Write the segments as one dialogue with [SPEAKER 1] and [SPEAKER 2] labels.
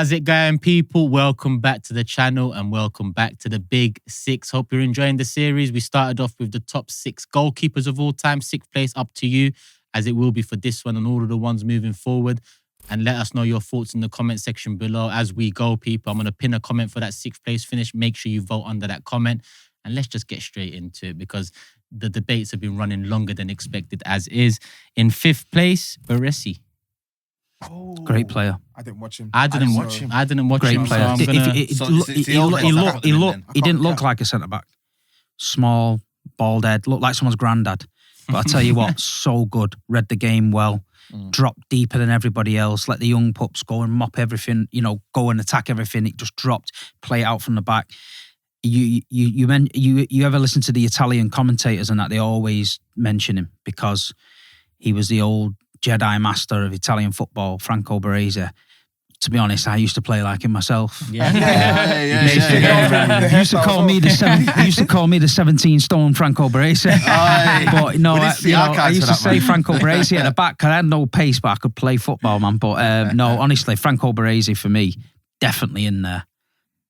[SPEAKER 1] How's it going, people? Welcome back to the channel and welcome back to the Big Six. Hope you're enjoying the series. We started off with the top 6 goalkeepers of all time. 6th place up to you, as it will be for this one and all of the ones moving forward. And let us know your thoughts in the comment section below as we go, people. I'm going to pin a comment for that 6th place finish. Make sure you vote under that comment. And let's just get straight into it because the debates have been running longer than expected as is. In 5th place, Baresi.
[SPEAKER 2] Oh,
[SPEAKER 3] Great player.
[SPEAKER 2] I didn't watch him.
[SPEAKER 1] I didn't watch him.
[SPEAKER 3] Great player.
[SPEAKER 1] So I'm gonna...
[SPEAKER 3] He didn't look like a centre-back. Small, bald head, looked like someone's granddad. But I tell you what, so good. Read the game well. Dropped deeper than everybody else. Let the young pups go and mop everything, go and attack everything. It just dropped, play it out from the back. You ever listen to the Italian commentators and that? They always mention him because he was the old Jedi master of Italian football, Franco Baresi. To be honest, I used to play like him myself.
[SPEAKER 2] Yeah.
[SPEAKER 3] He used to call me the 17-stone Franco Baresi. But no, I used to say Franco Baresi at the back because I had no pace, but I could play football, man. But no, honestly, Franco Baresi for me, definitely in there.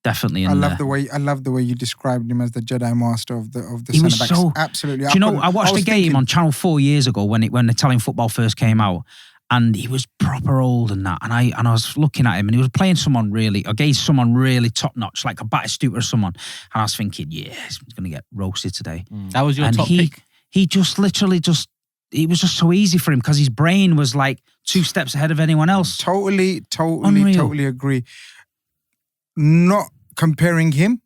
[SPEAKER 3] Definitely in there.
[SPEAKER 2] I love the way you described him as the Jedi master of the
[SPEAKER 3] He was
[SPEAKER 2] centre-backs.
[SPEAKER 3] so
[SPEAKER 2] Absolutely.
[SPEAKER 3] Do you know? I watched a game on Channel 4 years ago when Italian football first came out, and he was proper old and that. And I was looking at him, and he was playing someone really against someone really top notch, like a Batistuta or someone. And I was thinking, yeah, he's going to get roasted today.
[SPEAKER 1] That was your top pick.
[SPEAKER 3] He just literally it was just so easy for him because his brain was like 2 steps ahead of anyone else.
[SPEAKER 2] Totally
[SPEAKER 3] Unreal.
[SPEAKER 2] agree. Not comparing him,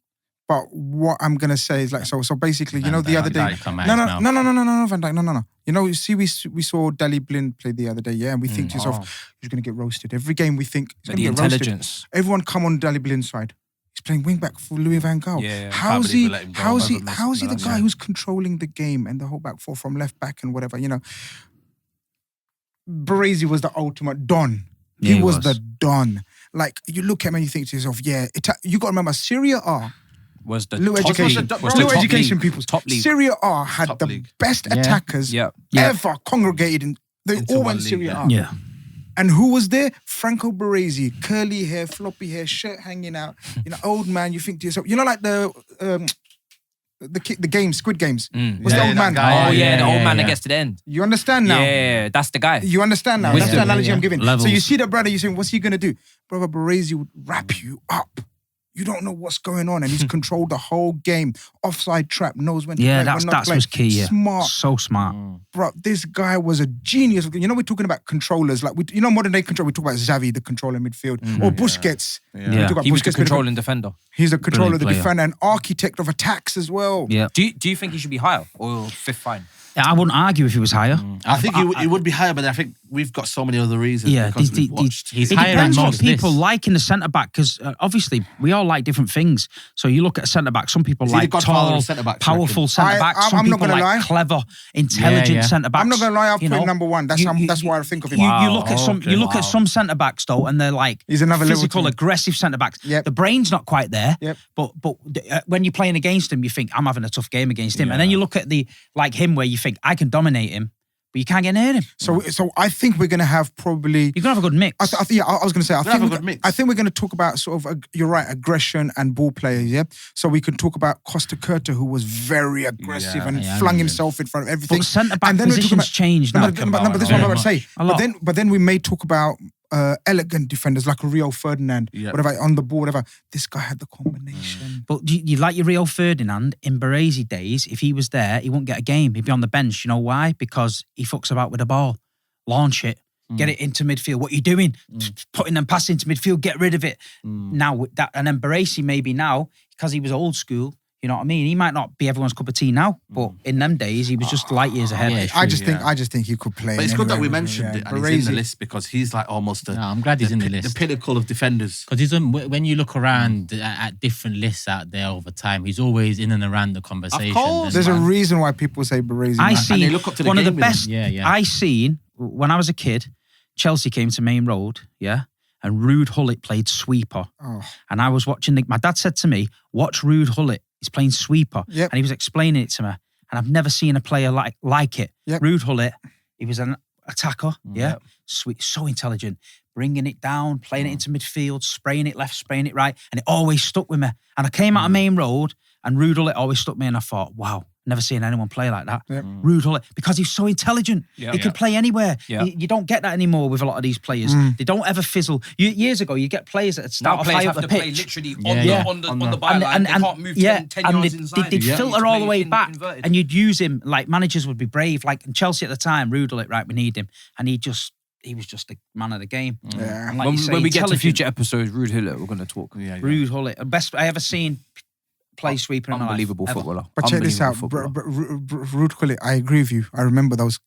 [SPEAKER 2] but what I'm gonna say is like so basically, the other day. No, Van Dijk, no. You see, we saw Daley Blind play the other day, yeah, and we think to yourself, he's gonna get roasted. Every game we think he's gonna get
[SPEAKER 4] intelligence.
[SPEAKER 2] roasted. Everyone come on Daley Blind's side. He's playing wing back for Louis van Gaal.
[SPEAKER 4] Yeah,
[SPEAKER 2] How's he the guy who's controlling the game and the whole back four from left back and whatever, Baresi was the ultimate Don. He was the Don. Like, you look at him and you think to yourself, you got to remember, Serie A
[SPEAKER 4] was the
[SPEAKER 2] Little
[SPEAKER 4] top
[SPEAKER 2] education.
[SPEAKER 4] league.
[SPEAKER 2] Little education people.
[SPEAKER 4] Top league.
[SPEAKER 2] Serie A had
[SPEAKER 4] Top
[SPEAKER 2] the
[SPEAKER 4] league.
[SPEAKER 2] best attackers ever congregated in. They
[SPEAKER 4] Into
[SPEAKER 2] all
[SPEAKER 4] one
[SPEAKER 2] went
[SPEAKER 4] league,
[SPEAKER 2] Serie A.
[SPEAKER 3] Yeah.
[SPEAKER 2] And who was there? Franco Baresi, curly hair, floppy hair, shirt hanging out. Old man. You think to yourself, like the game, Squid Games. Was the old man?
[SPEAKER 4] Oh yeah, the old man that gets to the end.
[SPEAKER 2] You understand now?
[SPEAKER 4] Yeah, that's the guy.
[SPEAKER 2] You understand now? That's the analogy I'm giving.
[SPEAKER 3] Levels.
[SPEAKER 2] So you see the brother, you're saying, what's he going to do? Brother Baresi would wrap you up. You don't know what's going on, and he's controlled the whole game. Offside trap, knows when to play, when not
[SPEAKER 3] that
[SPEAKER 2] to play.
[SPEAKER 3] was key. Yeah.
[SPEAKER 2] Smart.
[SPEAKER 3] So smart.
[SPEAKER 2] Bro, this guy was a genius. We're talking about controllers. Like, modern day control. We talk about Xavi, the controller midfield, or Busquets. We talk about
[SPEAKER 4] He was the
[SPEAKER 2] Busquets,
[SPEAKER 4] controlling defender.
[SPEAKER 2] He's a controller,
[SPEAKER 3] Brilliant
[SPEAKER 2] the
[SPEAKER 3] player.
[SPEAKER 2] defender, and architect of attacks as well.
[SPEAKER 3] Yeah.
[SPEAKER 4] Do you think he should be higher or 5th fine?
[SPEAKER 3] I wouldn't argue if he was higher.
[SPEAKER 5] I think it would be higher, but I think we've got so many other reasons.
[SPEAKER 3] Yeah,
[SPEAKER 5] because we've watched.
[SPEAKER 1] He's
[SPEAKER 3] it
[SPEAKER 1] higher than
[SPEAKER 3] depends what
[SPEAKER 1] most.
[SPEAKER 3] people like in the centre back because obviously we all like different things. So you look at a centre back. Some people
[SPEAKER 5] Is he the
[SPEAKER 3] like
[SPEAKER 5] godfather
[SPEAKER 3] tall,
[SPEAKER 5] of centre-backs,
[SPEAKER 3] powerful centre backs. Some
[SPEAKER 2] I'm not
[SPEAKER 3] people
[SPEAKER 2] gonna
[SPEAKER 3] like
[SPEAKER 2] lie.
[SPEAKER 3] clever, intelligent centre backs.
[SPEAKER 2] I'm not gonna lie. I'll
[SPEAKER 3] you
[SPEAKER 2] put
[SPEAKER 3] know.
[SPEAKER 2] number one. That's
[SPEAKER 3] You-
[SPEAKER 2] why I think of him.
[SPEAKER 3] You look at some. You look at some centre backs though, and they're like
[SPEAKER 2] He's another level
[SPEAKER 3] physical,
[SPEAKER 2] to me.
[SPEAKER 3] aggressive centre backs.
[SPEAKER 2] Yep.
[SPEAKER 3] The brain's not quite there.
[SPEAKER 2] Yep.
[SPEAKER 3] But when you're playing against him, you think I'm having a tough game against him, and then you look at him where you think I can dominate him, but you can't get near him.
[SPEAKER 2] So I think we're gonna have probably.
[SPEAKER 3] You're gonna have a good mix.
[SPEAKER 2] I was going to say, I
[SPEAKER 5] have a good mix.
[SPEAKER 2] think we're going to talk about sort of, you're right, aggression and ball players, yeah? So we can talk about Costa Curta, who was very aggressive and flung himself in front of everything.
[SPEAKER 3] But centre-back
[SPEAKER 2] And then we're talking
[SPEAKER 3] positions change now.
[SPEAKER 2] But this is what I'm about to say.
[SPEAKER 3] A lot.
[SPEAKER 2] But then we may talk about elegant defenders like a Rio Ferdinand, whatever, on the ball, whatever. This guy had the combination.
[SPEAKER 3] But you like your Rio Ferdinand in Baresi days, if he was there, he wouldn't get a game. He'd be on the bench. You know why? Because he fucks about with the ball. Launch it. Get it into midfield. What are you doing? Putting them pass into midfield, get rid of it. Now, with that, and then Baresi maybe now, because he was old school, you know what I mean? He might not be everyone's cup of tea now, but in them days, he was just light years ahead.
[SPEAKER 1] Yeah,
[SPEAKER 2] I just think he could play.
[SPEAKER 5] But it's good that we
[SPEAKER 2] anywhere.
[SPEAKER 5] mentioned it and he's in the list because he's like almost
[SPEAKER 1] I'm glad he's in the list.
[SPEAKER 5] the pinnacle of defenders.
[SPEAKER 1] Because when you look around at different lists out there over time, he's always in and around the conversation.
[SPEAKER 5] course.
[SPEAKER 2] There's a reason why people say Baresi.
[SPEAKER 3] I
[SPEAKER 2] man.
[SPEAKER 3] seen
[SPEAKER 5] they look up to the
[SPEAKER 3] one of the
[SPEAKER 5] game with him.
[SPEAKER 3] best
[SPEAKER 1] Yeah.
[SPEAKER 3] I seen when I was a kid, Chelsea came to Main Road, and Ruud Gullit played sweeper.
[SPEAKER 2] Oh.
[SPEAKER 3] And I was watching, my dad said to me, watch Ruud Gullit, he's playing sweeper.
[SPEAKER 2] Yep.
[SPEAKER 3] And he was explaining it to me. And I've never seen a player like it.
[SPEAKER 2] Yep.
[SPEAKER 3] Ruud Gullit, he was an attacker, sweet, so intelligent. bringing it down, playing it into midfield, spraying it left, spraying it right, and it always stuck with me. And I came out of Main Road, and Ruud Gullit always stuck me, and I thought, wow, never seen anyone play like that. Ruud Gullit, because he's so intelligent. He can play anywhere. You don't get that anymore with a lot of these players. They don't ever fizzle. Years ago, you get players that start off high up the pitch.
[SPEAKER 4] Play literally on the byline. They can't move 10 yards inside.
[SPEAKER 3] They'd filter all the way back, and you'd use him. Like managers would be brave. Like in Chelsea at the time, Ruud Gullit, right, we need him, and he was just the man of the game.
[SPEAKER 2] Yeah.
[SPEAKER 3] Like
[SPEAKER 4] when we get to future episodes, Ruud Gullit, we're going to talk.
[SPEAKER 3] Ruud Gullit, best I ever seen play sweeper in
[SPEAKER 4] unbelievable
[SPEAKER 3] life,
[SPEAKER 4] footballer.
[SPEAKER 2] But check this out, Ruud Gullit, I agree with you. I remember those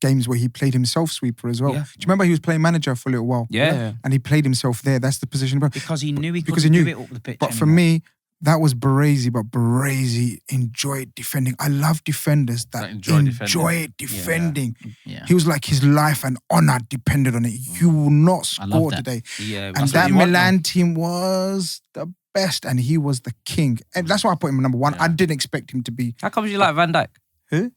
[SPEAKER 2] games where he played himself sweeper as well. Do you remember he was playing manager for a little while?
[SPEAKER 4] Yeah.
[SPEAKER 2] And he played himself there. That's the position.
[SPEAKER 3] Because he knew he couldn't do it up the pitch
[SPEAKER 2] But for me, that was Baresi, but Baresi enjoyed defending. I love defenders that enjoy defending.
[SPEAKER 1] Yeah.
[SPEAKER 2] He was like his life and honor depended on it. You will not score today. And that Milan team was the best, and he was the king. And that's why I put him number one. I didn't expect him to be.
[SPEAKER 4] How come you like Van Dijk?
[SPEAKER 2] Who?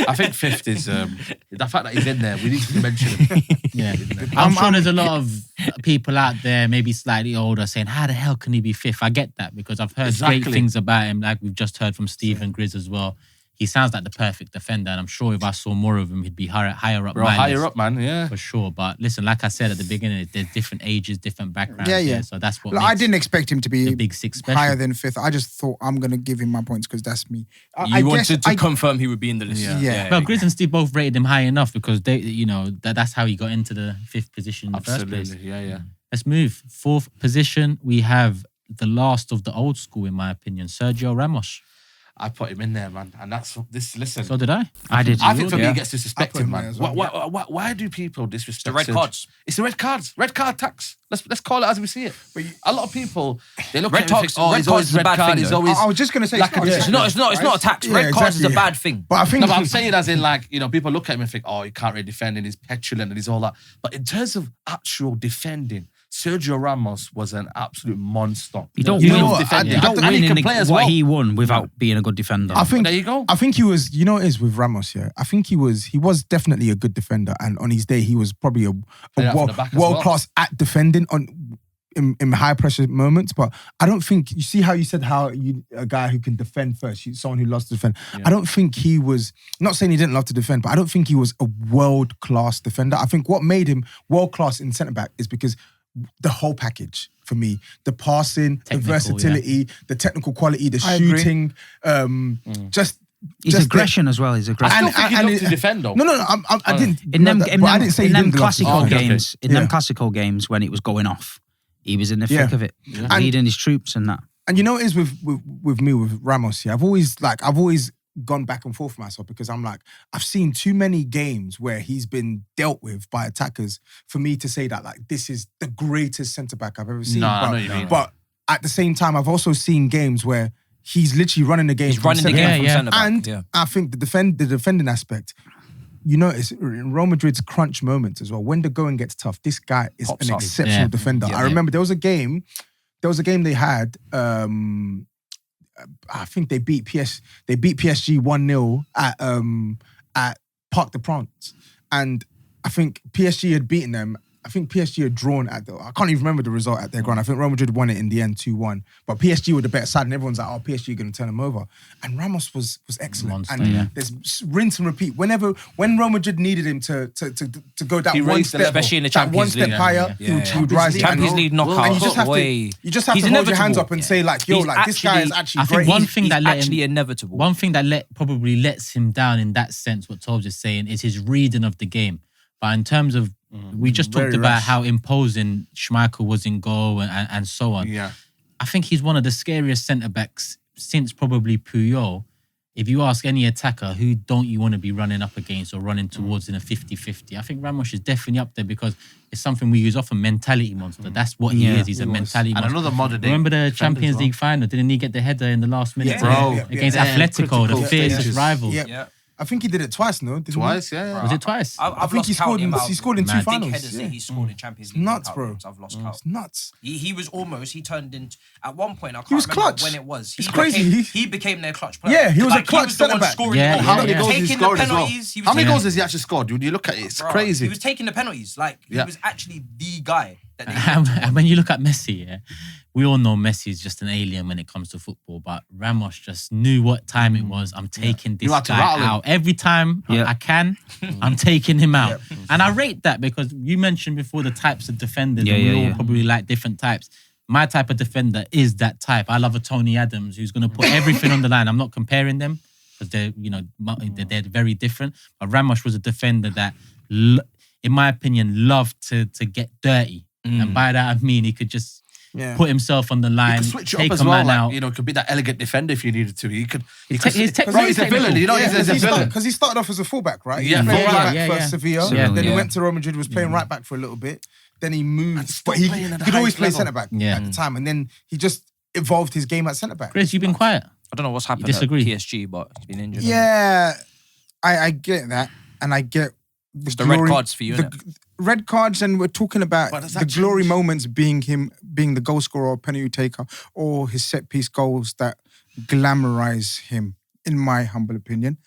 [SPEAKER 5] I think fifth is the fact that he's in there. We need to mention him.
[SPEAKER 1] Yeah, I'm sure there's a lot of people out there, maybe slightly older, saying, "How the hell can he be fifth?" I get that because I've heard great things about him, like we've just heard from Stephen Grizz as well. He sounds like the perfect defender, and I'm sure if I saw more of him, he'd be higher up.
[SPEAKER 5] Bro, higher up, man. Yeah,
[SPEAKER 1] for sure. But listen, like I said at the beginning, there's different ages, different backgrounds.
[SPEAKER 2] Yeah.
[SPEAKER 1] So that's what.
[SPEAKER 2] I didn't expect him to be
[SPEAKER 1] the big six special.
[SPEAKER 2] higher than fifth. I just thought I'm gonna give him my points because that's me.
[SPEAKER 4] You wanted to confirm he would be in the list.
[SPEAKER 2] Yeah.
[SPEAKER 1] Well, Grizz and Steve both rated him high enough because they, that's how he got into the fifth position in the first place.
[SPEAKER 5] Yeah.
[SPEAKER 1] Let's move. Fourth position, we have the last of the old school, in my opinion, Sergio Ramos.
[SPEAKER 5] I put him in there, man, and that's this. Listen,
[SPEAKER 1] So did I.
[SPEAKER 3] I did.
[SPEAKER 5] I think for me,
[SPEAKER 3] Yeah.
[SPEAKER 5] he gets disrespected, man.
[SPEAKER 2] well,
[SPEAKER 5] Why do people disrespect
[SPEAKER 4] The red
[SPEAKER 5] Sergio?
[SPEAKER 4] cards.
[SPEAKER 5] It's the red cards, red card tax. Let's call it as we see it. But a lot of people they look
[SPEAKER 4] Red
[SPEAKER 5] at him and
[SPEAKER 4] cards-
[SPEAKER 5] think, oh,
[SPEAKER 4] red
[SPEAKER 5] he's
[SPEAKER 4] cards
[SPEAKER 5] always
[SPEAKER 4] is a
[SPEAKER 5] red
[SPEAKER 4] bad
[SPEAKER 5] card.
[SPEAKER 4] thing,
[SPEAKER 5] He's
[SPEAKER 4] though.
[SPEAKER 5] always.
[SPEAKER 2] I was just gonna say
[SPEAKER 5] Like
[SPEAKER 2] it's not
[SPEAKER 4] It's not a tax.
[SPEAKER 2] Yeah,
[SPEAKER 4] Red cards is a
[SPEAKER 2] exactly.
[SPEAKER 4] bad thing.
[SPEAKER 2] But I think
[SPEAKER 5] No, but I'm saying as in like, people look at him and think, oh, he can't really defend and he's petulant and he's all that. But in terms of actual defending, Sergio Ramos was an absolute monster.
[SPEAKER 3] You don't
[SPEAKER 5] He
[SPEAKER 3] win.
[SPEAKER 5] loves defending.
[SPEAKER 3] You don't
[SPEAKER 5] And he
[SPEAKER 3] win
[SPEAKER 5] can
[SPEAKER 3] in
[SPEAKER 5] play as
[SPEAKER 3] what
[SPEAKER 5] well.
[SPEAKER 3] he won without being a good defender.
[SPEAKER 2] I think
[SPEAKER 5] There you go.
[SPEAKER 2] I think he was. You know, what it is with Ramos. Yeah, I think he was definitely a good defender, and on his day, he was probably
[SPEAKER 5] Play out from the back as well.
[SPEAKER 2] world class at defending in high pressure moments. But I don't think you see how you said how a guy who can defend first, someone who loves to defend. I don't think he was. Not saying he didn't love to defend, but I don't think he was a world class defender. I think what made him world class in centre back is because the whole package for me, the passing, the versatility, the technical quality, the shooting, just
[SPEAKER 3] His aggression as well. His aggression.
[SPEAKER 5] I still think he loves to defend though.
[SPEAKER 2] No, I didn't.
[SPEAKER 3] In them
[SPEAKER 2] classical
[SPEAKER 3] games, classical games when it was going off, he was in the thick of it, leading his troops and that.
[SPEAKER 2] And you know what it is with me with Ramos. Yeah, I've always gone back and forth for myself because I'm like, I've seen too many games where he's been dealt with by attackers for me to say that like this is the greatest centre back I've ever seen.
[SPEAKER 5] No, I know what you mean.
[SPEAKER 2] But at the same time, I've also seen games where he's literally running the game.
[SPEAKER 4] He's running the game from centre back.
[SPEAKER 2] And I think the defending aspect, you notice in Real Madrid's crunch moments as well, when the going gets tough, this guy is
[SPEAKER 4] Pops
[SPEAKER 2] an
[SPEAKER 4] up.
[SPEAKER 2] exceptional defender. I remember there was a game they had, I think they beat PSG 1-0 at Parc des Princes. And I think PSG had beaten them. I think PSG had drawn I can't even remember the result at their ground. I think Real Madrid won it in the end 2-1. But PSG were the better side and everyone's like, oh, PSG are going to turn them over. And Ramos was excellent.
[SPEAKER 1] Monster,
[SPEAKER 2] there's rinse and repeat. When Real Madrid needed him to go that one step,
[SPEAKER 4] especially in the Champions League.
[SPEAKER 2] higher, he would rise.
[SPEAKER 4] Champions League knockout.
[SPEAKER 2] And you just have to hold your hands up and say like, yo, like this guy is actually
[SPEAKER 1] I think
[SPEAKER 2] great.
[SPEAKER 1] one thing that
[SPEAKER 4] inevitable.
[SPEAKER 1] One thing that probably lets him down in that sense, what Tobes is saying, is his reading of the game. But in terms of, we just talked about how imposing Schmeichel was in goal and so on.
[SPEAKER 5] Yeah.
[SPEAKER 1] I think he's one of the scariest centre-backs since probably Puyol. If you ask any attacker, who don't you want to be running up against or running towards in a 50-50? I think Ramos is definitely up there because it's something we use often, mentality monster. That's what he is. He's a mentality monster.
[SPEAKER 5] And another modern day.
[SPEAKER 1] Remember the Champions League final? Didn't he get the header in the last minute
[SPEAKER 5] Bro,
[SPEAKER 1] against Atletico, the fiercest rival?
[SPEAKER 2] Yeah. I think he did it twice, no?
[SPEAKER 5] Twice, yeah.
[SPEAKER 1] Was it twice?
[SPEAKER 2] I think he scored in 2 finals.
[SPEAKER 4] Headers that he scored in Champions League.
[SPEAKER 2] Nuts, bro.
[SPEAKER 4] I've lost count.
[SPEAKER 2] It's nuts.
[SPEAKER 4] He was almost. He turned into at one point. I can't
[SPEAKER 2] He was
[SPEAKER 4] remember
[SPEAKER 2] clutch.
[SPEAKER 4] when it was.
[SPEAKER 2] It's crazy.
[SPEAKER 4] He became their clutch player.
[SPEAKER 2] Yeah, he was a
[SPEAKER 4] Like,
[SPEAKER 2] clutch
[SPEAKER 4] he was the one
[SPEAKER 2] centre-back.
[SPEAKER 4] scoring
[SPEAKER 1] Yeah,
[SPEAKER 4] goals.
[SPEAKER 5] How many
[SPEAKER 1] yeah.
[SPEAKER 5] goals he
[SPEAKER 4] Taking the
[SPEAKER 5] scored as well?
[SPEAKER 4] penalties. He was
[SPEAKER 5] How many
[SPEAKER 4] taking-
[SPEAKER 5] goals has he actually scored? When you look at it, it's
[SPEAKER 4] Bro,
[SPEAKER 5] crazy.
[SPEAKER 4] He was taking the penalties. Like he
[SPEAKER 5] Yeah.
[SPEAKER 4] was actually the guy that they
[SPEAKER 1] And when you look at Messi, yeah, we all know Messi is just an alien when it comes to football, but Ramos just knew what time it was. I'm taking this
[SPEAKER 5] You had to
[SPEAKER 1] guy
[SPEAKER 5] rattle him.
[SPEAKER 1] out. Every time
[SPEAKER 3] Yeah.
[SPEAKER 1] I can, I'm taking him out. And I rate that because you mentioned before the types of defenders, and we all probably like different types. My type of defender is that type. I love a Tony Adams who's going to put everything on the line. I'm not comparing them because they're very different. But Ramos was a defender that, in my opinion, loved to get dirty. And by that I mean he could just put himself on the
[SPEAKER 5] He
[SPEAKER 1] line,
[SPEAKER 5] could switch it
[SPEAKER 1] take
[SPEAKER 5] up as
[SPEAKER 1] a
[SPEAKER 5] well.
[SPEAKER 1] man out.
[SPEAKER 5] Like, it could be that elegant defender if you needed to. He could.
[SPEAKER 1] He's
[SPEAKER 5] Bro, he's a villain. You know, he's a villain.
[SPEAKER 2] Because he started off as a fullback, right?
[SPEAKER 5] Yeah,
[SPEAKER 2] he played
[SPEAKER 5] fullback.
[SPEAKER 2] right back for Sevilla.
[SPEAKER 1] Yeah.
[SPEAKER 2] Then he
[SPEAKER 3] Yeah.
[SPEAKER 2] went to Real Madrid, was playing right back for a little bit. Then he moved.
[SPEAKER 5] still
[SPEAKER 2] But he
[SPEAKER 5] playing at the
[SPEAKER 2] could always
[SPEAKER 5] highest
[SPEAKER 2] play
[SPEAKER 5] level.
[SPEAKER 2] centre back at the time. And then he just evolved his game at centre back.
[SPEAKER 1] Chris, you've been quiet.
[SPEAKER 6] I don't know what's happened
[SPEAKER 1] disagree?
[SPEAKER 6] at PSG, but he's been injured.
[SPEAKER 2] Yeah, I get that. And I get
[SPEAKER 6] The red cards for you, innit?
[SPEAKER 2] Red cards, and we're talking about
[SPEAKER 5] But does
[SPEAKER 2] the
[SPEAKER 5] that
[SPEAKER 2] glory
[SPEAKER 5] change?
[SPEAKER 2] moments being him being the goal scorer or penalty taker or his set piece goals that glamorize him, in my humble opinion.